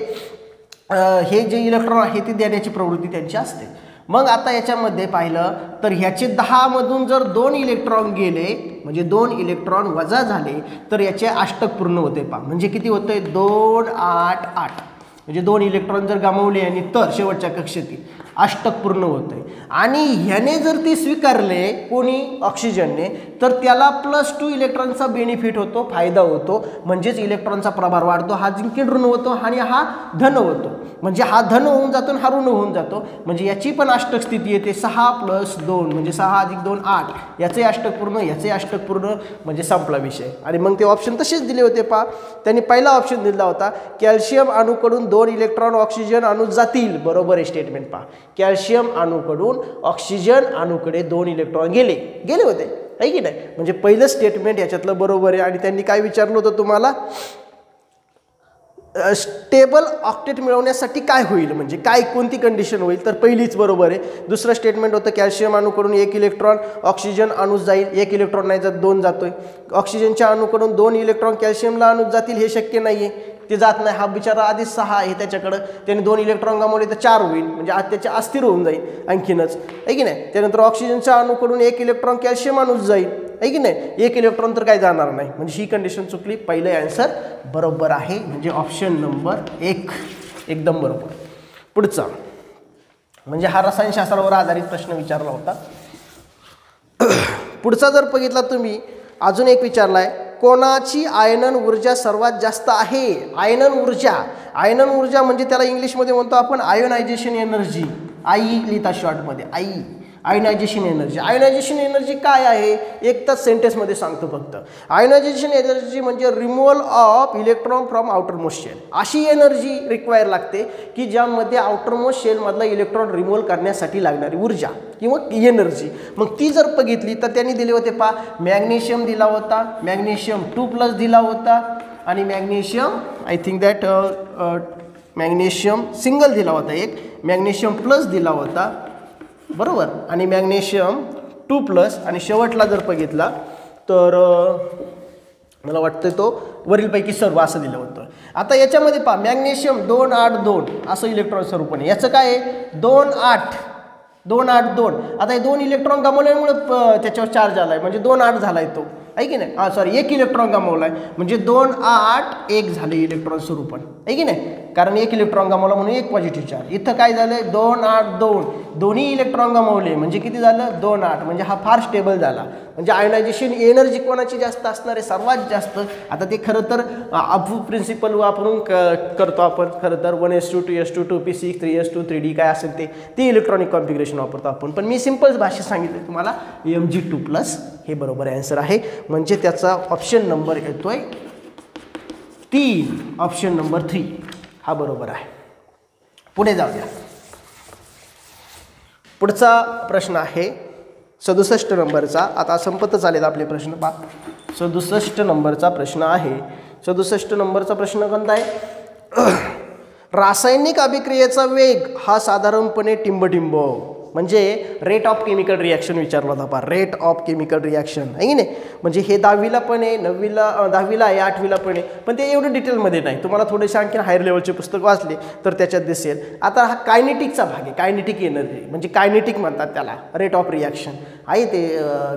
हे जे इलेक्ट्रॉन आहे ते देण्याची प्रवृत्ती त्यांची असते. मग आता याच्यामध्ये पाहिलं तर ह्याचे 10 मधून जर 2 इलेक्ट्रॉन गेले म्हणजे 2 इलेक्ट्रॉन वजा झाले तर याचे अष्टक पूर्ण होते. म्हणजे किती होतंय 2 8 8 म्हणजे 2 इलेक्ट्रॉन जर गमावले आणि तर शेवटच्या कक्षेतील अष्टक पूर्ण होतंय. आणि ह्याने जर ते स्वीकारले कोणी ऑक्सिजनने तर त्याला +2 इलेक्ट्रॉनचा बेनिफिट होतो, फायदा होतो. म्हणजेच इलेक्ट्रॉनचा प्रभार वाढतो. हा जिंकून ऋण होतो आणि हा धन होतो. म्हणजे हा धन होऊन जातो आणि हा ऋण होऊन जातो. म्हणजे याची पण अष्टक स्थिती येते 6 + 2 म्हणजे 6 + 2 8. याचे अष्टक पूर्ण, याचे अष्टक पूर्ण म्हणजे संपला विषय. आणि मग ते ऑप्शन तसेच दिले होते. पहा त्यांनी पहिला ऑप्शन दिला होता कॅल्शियम अणूकडून 2 इलेक्ट्रॉन ऑक्सिजन अणूत जातील. बरोबर आहे स्टेटमेंट. पहा कॅल्शियम अणूकडून ऑक्सिजन अणूकडे 2 इलेक्ट्रॉन गेले होते आहे की नाही. म्हणजे पहिलं स्टेटमेंट याच्यातलं बरोबर आहे. आणि त्यांनी काय विचारलं होतं तुम्हाला, स्टेबल ऑक्टेट मिळवण्यासाठी काय होईल म्हणजे काय कोणती कंडिशन होईल, तर पहिलीच बरोबर आहे. दुसरं स्टेटमेंट होतं कॅल्शियम अणूकडून 1 इलेक्ट्रॉन ऑक्सिजन अणूत जाईल. 1 इलेक्ट्रॉन नाही जात 2 जातोय. ऑक्सिजनच्या अणूकडून 2 इलेक्ट्रॉन कॅल्शियमला अणूत जातील हे शक्य नाही आहे, ते जात नाही. हा बिचारा आधीच 6 आहे त्याच्याकडं, त्याने 2 इलेक्ट्रॉन गमावले तर 4 होईल म्हणजे आज त्याचे अस्थिर होऊन जाईल आणखीनच आहे की नाही. त्यानंतर ऑक्सिजनच्या अणूकडून 1 इलेक्ट्रॉन कॅल्शियम अणूत जाईल आहे की नाही. 1 इलेक्ट्रॉन तर काय जाणार नाही. म्हणजे ही कंडिशन चुकली. पहिलं आन्सर बरोबर आहे म्हणजे ऑप्शन नंबर 1 एकदम बरोबर. पुढचा म्हणजे हा रसायनशास्त्रावर आधारित प्रश्न विचारला होता. पुढचा जर बघितला तुम्ही अजून एक विचारलाय, कोणाची आयनन ऊर्जा सर्वात जास्त आहे. आयनन ऊर्जा म्हणजे त्याला इंग्लिशमध्ये म्हणतो आपण आयोनायझेशन एनर्जी. आई लिहिता शॉर्टमध्ये आई. Ionization energy. आयनायझेशन एनर्जी काय आहे एक तर सेंटेन्समध्ये सांगतो फक्त. आयनायझेशन एनर्जी म्हणजे removal of electron from outermost shell. अशी एनर्जी रिक्वायर लागते की ज्यामध्ये आउटरमोस्ट शेलमधला इलेक्ट्रॉन रिमूव्ह करण्यासाठी लागणारी ऊर्जा किंवा एनर्जी. मग ती जर बघितली तर त्यांनी दिले होते पहा, मॅग्नेशियम दिला होता, मॅग्नेशियम 2+ दिला होता आणि magnesium I think that magnesium single दिला होता, एक मॅग्नेशियम प्लस दिला होता बरोबर, आणि मॅग्नेशियम 2+ आणि शेवटला जर बघितला तर मला वाटतं तो वरीलपैकी सर्व असं दिलं होतं. आता याच्यामध्ये पहा मॅग्नेशियम 282 असं इलेक्ट्रॉन स्वरूप आहे. याचं काय आहे 282. आता हे 2 इलेक्ट्रॉन गमावल्यामुळे त्याच्यावर चार्ज आला आहे म्हणजे 2-8 झाला आहे तो, आहे की नाही. सॉरी 1 इलेक्ट्रॉन गमावला आहे म्हणजे 2-8-1 झाले इलेक्ट्रॉन स्वरूपण, आहे की नाही, कारण 1 इलेक्ट्रॉन गमावला म्हणून 1 पॉझिटिव्ह चार्ज. इथं काय झालं 2-8-2, दोन्ही इलेक्ट्रॉन गमावले म्हणजे किती झालं 2-8, म्हणजे हा फार स्टेबल झाला. म्हणजे आयनायझेशन एनर्जी कोणाची जास्त असणार आहे सर्वात जास्त. आता ते खरं तर अबू प्रिन्सिपल वापरून करतो आपण खरं तर 1s2 2s2 2p6 3s2 3d काय असेल ते इलेक्ट्रॉनिक कॉन्फिगरेशन वापरतो आपण. पण मी सिम्पल भाषेत सांगितलं तुम्हाला Mg2+ हे बरोबर आन्सर आहे. म्हणजे त्याचा ऑप्शन नंबर येतोय 3, ऑप्शन नंबर 3 हा बरोबर आहे. पुढे जाऊया. पुढचा प्रश्न आहे 67 नंबरचा. आता संपतच आलेत आपले प्रश्न पहा. 67 नंबरचा प्रश्न आहे. 67 नंबरचा प्रश्न कोणता आहे रासायनिक अभिक्रियेचा वेग हा साधारणपणे टिंबटिंब म्हणजे रेट ऑफ केमिकल रिॲक्शन विचारला होता पहा. रेट ऑफ केमिकल रिॲक्शन आहे की नाही. म्हणजे हे 10वीला पण आहे, 10वीला आहे, 8वीला पण आहे, पण ते एवढं डिटेलमध्ये नाही. तुम्हाला थोडेसे आणखी हायर लेवलचे पुस्तक वाचले तर त्याच्यात दिसेल. आता हा कायनेटिकचा भाग आहे. कायनेटिक एनर्जी म्हणजे कायनेटिक म्हणतात त्याला, रेट ऑफ रिॲक्शन आहे ते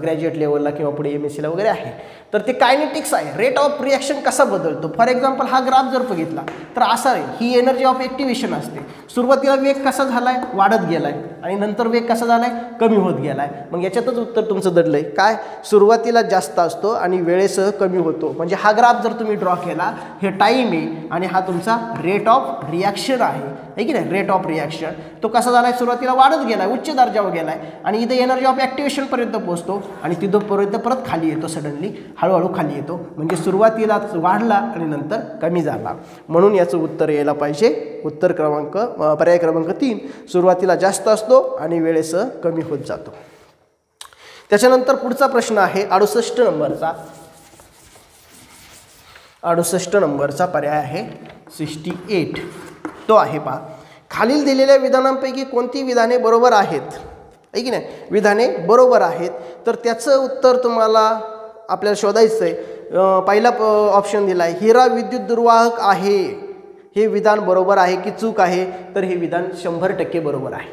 ग्रॅज्युएट लेवलला किंवा पुढे MScला वगैरे आहे. तर ते कायनेटिक्स आहे. रेट ऑफ रिॲक्शन कसा बदलतो. फॉर एक्झाम्पल हा ग्राफ जर बघितला तर असा आहे, ही एनर्जी ऑफ ॲक्टिव्हेशन असते. सुरुवातीला वेग कसा झाला आहे वाढत गेला आहे आणि नंतर वेग कसा झाला आहे कमी होत गेला आहे. मग याच्यातच उत्तर तुमचं दडलं आहे काय, सुरुवातीला जास्त असतो आणि वेळेसह कमी होतो. म्हणजे हा ग्राफ जर तुम्ही ड्रॉ केला हे टाईम आहे आणि हा तुमचा रेट ऑफ रिॲक्शन आहे की नाही. रेट ऑफ रिॲक्शन तो कसा झाला आहे सुरुवातीला वाढत गेला आहे, उच्च दर्जावर गेला आहे आणि इथे एनर्जी ऑफ ॲक्टिव्हेशनपर्यंत पोहोचतो आणि तिथंपर्यंत परत खाली येतो, सडनली हळूहळू खाली येतो. म्हणजे सुरुवातीला वाढला आणि नंतर कमी झाला. म्हणून याचं उत्तर यायला पाहिजे उत्तर क्रमांक पर्याय क्रमांक 3, सुरुवातीला जास्त असतो आणि वेळेसह कमी होत जातो. त्याच्यानंतर पुढचा प्रश्न आहे 68 नंबरचा. 68 नंबरचा पर्याय आहे 68. तो आहे पहा, खालील दिलेल्या विधानांपैकी कोणती विधाने बरोबर आहेत, आहे की नाही. विधाने बरोबर आहेत तर त्याचं उत्तर तुम्हाला आपल्याला शोधायचं आहे. पहिला ऑप्शन दिला आहे हिरा विद्युत दुर्वाहक आहे. हे विधान बरोबर आहे की चूक आहे, तर हे विधान 100% बरोबर आहे.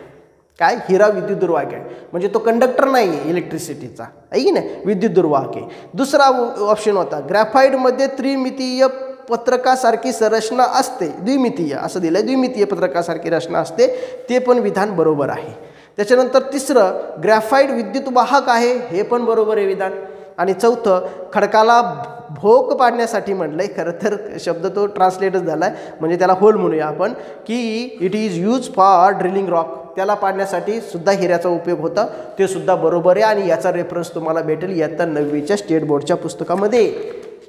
काय, हिरा विद्युत दुर्वाहक आहे म्हणजे तो कंडक्टर नाही आहे इलेक्ट्रिसिटीचा, आहे की नाही, विद्युत दुर्वाहक आहे. दुसरा ऑप्शन होता ग्रॅफाईटमध्ये त्रिमितीय पत्रकासारखी संरचना असते. द्विमितीय असं दिलं आहे, द्विमितीय पत्रकासारखी रचना असते, ते पण विधान बरोबर आहे. त्याच्यानंतर तिसरं ग्रॅफाईट विद्युत वाहक आहे, हे पण बरोबर आहे विधान. आणि चौथं खडकाला भोक पाडण्यासाठी म्हटलं आहे, खरं तर शब्द तो ट्रान्सलेटच झाला आहे म्हणजे त्याला होल म्हणूया आपण, की it is use for drilling rock, त्याला पाडण्यासाठी सुद्धा हिऱ्याचा उपयोग होता, ते सुद्धा बरोबर आहे. आणि याचा रेफरन्स तुम्हाला भेटेल इयत्ता 9वीच्या स्टेट बोर्डच्या पुस्तकामध्ये.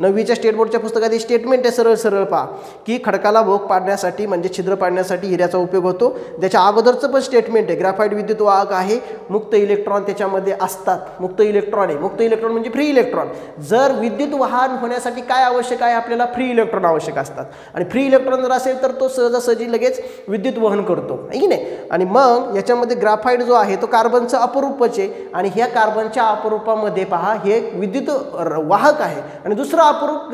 9वीच्या स्टेट बोर्डच्या पुस्तकात ही स्टेटमेंट आहे, सरळ सरळ पहा, की खडकाला भोक पाडण्यासाठी म्हणजे छिद्र पाडण्यासाठी हिऱ्याचा उपयोग होतो. त्याच्या अगोदरचं पण स्टेटमेंट आहे ग्रॅफाईट विद्युत वाहक आहे, मुक्त इलेक्ट्रॉन त्याच्यामध्ये असतात. मुक्त इलेक्ट्रॉन आहे, मुक्त इलेक्ट्रॉन म्हणजे फ्री इलेक्ट्रॉन. जर विद्युत वाहन होण्यासाठी काय आवश्यक आहे आपल्याला, फ्री इलेक्ट्रॉन आवश्यक असतात. आणि फ्री इलेक्ट्रॉन जर असेल तर तो सहजासहजी लगेच विद्युत वहन करतो, आहे की नाही. आणि मग याच्यामध्ये ग्राफाईट जो आहे तो कार्बनचा अपरूपच आहे आणि ह्या कार्बनच्या अपरूपामध्ये पहा हे विद्युत वाहक आहे. आणि दुसरा अपरूप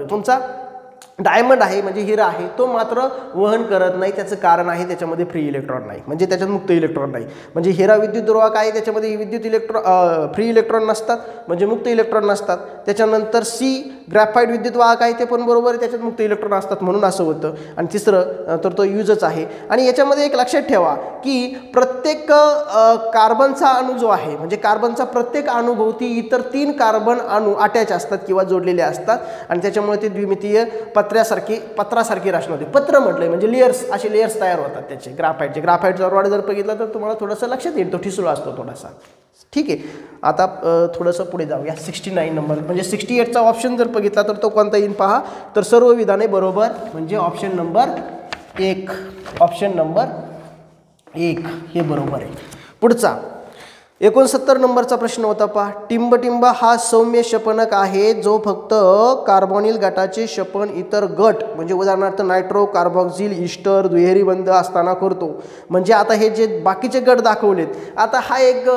तुमचा डायमंड आहे म्हणजे हिरा आहे, तो मात्र वहन करत नाही. त्याचं कारण आहे त्याच्यामध्ये फ्री इलेक्ट्रॉन नाही, म्हणजे त्याच्यात मुक्त इलेक्ट्रॉन नाही. म्हणजे हिरा विद्युत दुर्वाहक आहे, त्याच्यामध्ये फ्री इलेक्ट्रॉन नसतात म्हणजे मुक्त इलेक्ट्रॉन नसतात. त्याच्यानंतर सी ग्रॅफाईट विद्युत वाहक आहे, ते पण बरोबर आहे, त्याच्यात मुक्त इलेक्ट्रॉन असतात म्हणून असं होतं. आणि तिसरं तर तो यूजच आहे. आणि याच्यामध्ये एक लक्षात ठेवा की प्रत्येक कार्बनचा अणू जो आहे म्हणजे कार्बनचा प्रत्येक अणुभोवती इतर 3 कार्बन अणू अटॅच असतात किंवा जोडलेले असतात आणि त्याच्यामुळे ते द्विमितीय पत्रासारखी रचना होते. पत्र म्हटलंय म्हणजे लेयर्स, असे लेयर्स तयार होतात त्याचे ग्राफाईटचा रॉड जर बघितला तर तुम्हाला थोडंसं लक्षात येईल, तो ठिसूळ असतो थोडासा. ठीक आहे. आता थोडंसं पुढे जाऊया. 69 नंबर म्हणजे 68चा ऑप्शन जर बघितला तर तो कोणता येईल पहा. तर सर्व विधाने बरोबर म्हणजे ऑप्शन नंबर 1. ऑप्शन नंबर 1 हे बरोबर आहे. पुढचा 69 नंबरचा प्रश्न होता पहा. टिंबटिंब हा सौम्य शपनक आहे जो फक्त कार्बोनिल गटाचे शपन इतर गट म्हणजे उदाहरणार्थ नायट्रो, कार्बॉक्झिल, इस्टर, दुहेरी बंध असताना करतो. म्हणजे आता हे जे बाकीचे गट दाखवलेत, आता हा एक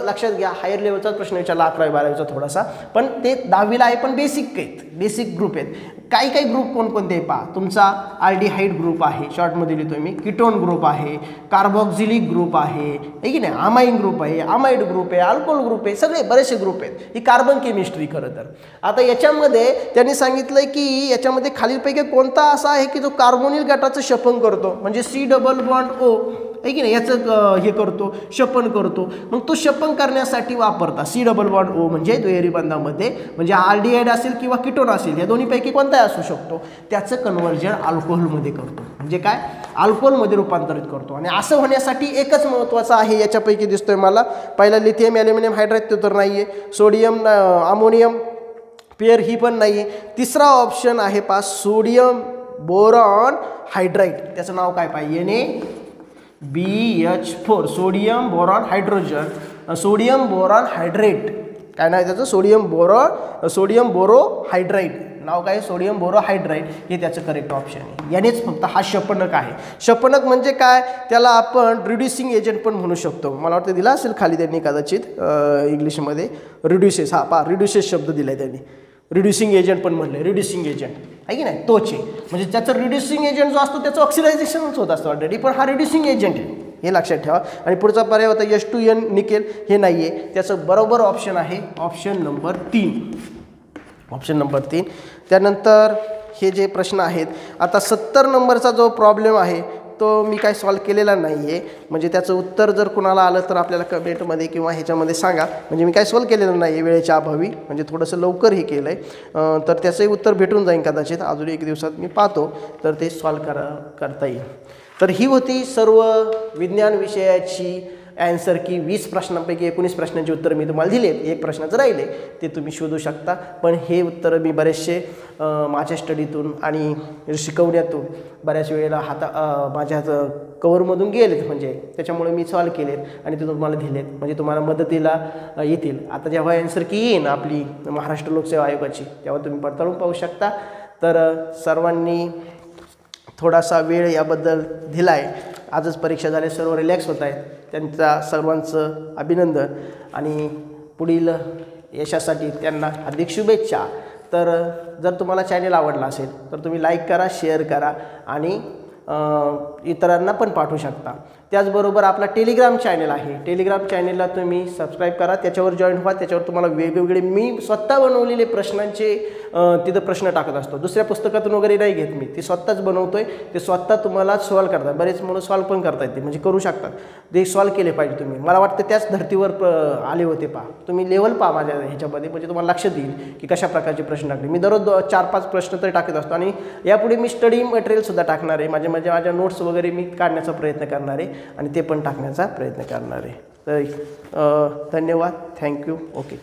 लक्षात घ्या, हायर लेवलचाच प्रश्न विचारला 11वी 12वीचा थोडासा, पण ते 10वीला आहे, पण बेसिक आहेत, बेसिक ग्रुप आहेत. काही ग्रुप कोणकोणते आहे पहा. तुमचा आल्डिहाइड ग्रुप आहे, शॉर्टमध्ये लिहितोय मी, कीटोन ग्रुप आहे, कार्बॉक्झिलिक ग्रुप आहे की नाही, अमाइन ग्रुप आहे, अमाइड ग्रुप आहे, अल्कोहोल ग्रुप आहे, सगळे बरेचसे ग्रुप आहेत. ही कार्बन केमिस्ट्री खरं तर. आता याच्यामध्ये त्यांनी सांगितलंय की याच्यामध्ये खालीलपैकी कोणता असा आहे की जो कार्बोनिल गटाचं शपन करतो, म्हणजे C+O आहे की नाही, याचं हे करतो, शपन करतो. मग तो शपन करण्यासाठी वापरता C+O म्हणजे दुहेरी बंधामध्ये, म्हणजे आल्डिहाइड असेल किंवा कीटोन असेल, या दोन्हीपैकी कोणताही असू शकतो, त्याचं कन्व्हर्जन अल्कोहोलमध्ये करतो. म्हणजे काय, अल्कोहोलमध्ये रूपांतरित करतो. आणि असं होण्यासाठी एकच महत्त्वाचं आहे याच्यापैकी दिसतोय मला. पहिला लिथियम ॲल्युमिनियम हायड्राईड, तो तर नाही आहे. सोडियम अमोनियम पेअर ही पण नाही आहे. तिसरा ऑप्शन आहे पहा, सोडियम बोरॉन हायड्राईड. त्याचं नाव काय पाहिजे, BH4, sodium boron hydrogen, sodium boron hydrate. काय नाव आहे त्याचं, सोडियम बोरोहायड्राईड. नाव काय, सोडियम बोरोहायड्राईड. हे त्याचं करेक्ट ऑप्शन आहे. यानेच फक्त हा शपनक आहे. शपनक म्हणजे काय, त्याला आपण रिड्युसिंग एजंट पण म्हणू शकतो. मला वाटतं दिला असेल खाली त्यांनी कदाचित इंग्लिशमध्ये, रिड्युसेस. हा पहा, रिड्युसेस शब्द दिला आहे त्यांनी. रिड्युसिंग एजंट पण म्हणलं, रिड्युसिंग एजंट आहे की नाही, तोच आहे. म्हणजे त्याचं रिड्युसिंग एजंट जो असतो त्याचं ऑक्सिडायझेशनच होत असतं ऑलरेडी, पण हा रिड्युसिंग एजंट आहे, हे लक्षात ठेवा. आणि पुढचा पर्याय होता H2N निकेल, हे नाही आहे. त्याचं बरोबर ऑप्शन आहे ऑप्शन नंबर 3. Option number 3. त्यानंतर हे जे प्रश्न आहेत, आता 70 नंबरचा जो प्रॉब्लेम आहे तो मी काय सॉल्व केलेला नाही आहे. म्हणजे त्याचं उत्तर जर कुणाला आलं तर आपल्याला कमेंटमध्ये किंवा ह्याच्यामध्ये सांगा. म्हणजे मी काय सॉल्व केलेलं नाही आहे वेळेच्या अभावी, म्हणजे थोडंसं लवकर हे केलं आहे. तर त्याचंही उत्तर भेटून जाईल कदाचित, अजून एक दिवसात मी पाहतो तर ते सॉल्व करता येईल. तर ही होती सर्व विज्ञान विषयाची ॲन्सर की 20 प्रश्नांपैकी 19 प्रश्नांची उत्तरं मी तुम्हाला दिली आहेत. एक प्रश्नाचं राहिले ते तुम्ही शोधू शकता. पण हे उत्तरं मी बरेचसे माझ्या स्टडीतून आणि शिकवण्यातून बऱ्याच वेळेला माझ्या कवरमधून गेलेत, म्हणजे त्याच्यामुळे मी सॉल्व केलेत आणि ते तुम्हाला दिलेत, म्हणजे तुम्हाला मदतीला येतील. आता जेव्हा ॲन्सर की येईन आपली महाराष्ट्र लोकसेवा आयोगाची, तेव्हा तुम्ही पडताळून पाहू शकता. तर सर्वांनी थोडासा वेळ याबद्दल दिला आहे. आजच परीक्षा झाल्या, सर्व रिलॅक्स होत आहेत, त्यांचा सर्वांचं अभिनंदन आणि पुढील यशासाठी त्यांना हार्दिक शुभेच्छा. तर जर तुम्हाला चॅनल आवडला असेल तर तुम्ही लाईक करा, शेअर करा आणि इतरांना पण पाठवू शकता. त्याचबरोबर आपला टेलिग्राम चॅनल आहे, टेलिग्राम चॅनलला तुम्ही सबस्क्राईब करा, त्याच्यावर जॉईन व्हा. त्याच्यावर तुम्हाला वेगवेगळे मी स्वतः बनवलेले प्रश्नांचे तिथं प्रश्न टाकत असतो. दुसऱ्या पुस्तकातून वगैरे नाही घेत मी, ते स्वतःच बनवतोय. ते स्वतः तुम्हाला सॉल्व करतात, बरेच म्हणून सॉल्व पण करता येते, म्हणजे करू शकतात. ते सॉल्व केले पाहिजे तुम्ही. मला वाटतं त्याच धर्तीवर आले होते पहा, तुम्ही लेवल पहा माझ्या ह्याच्यामध्ये, म्हणजे तुम्हाला लक्षात येईल की कशा प्रकारचे प्रश्न टाकले. मी दररोज 4-5 प्रश्न तरी टाकत असतो आणि यापुढे मी स्टडी मटेरियलसुद्धा टाकणार आहे. माझ्या नोट्स वगैरे मी काढण्याचा प्रयत्न करणार आहे आणि ते पण टाकण्याचा प्रयत्न करणार आहे. तर धन्यवाद, थँक्यू. ओके.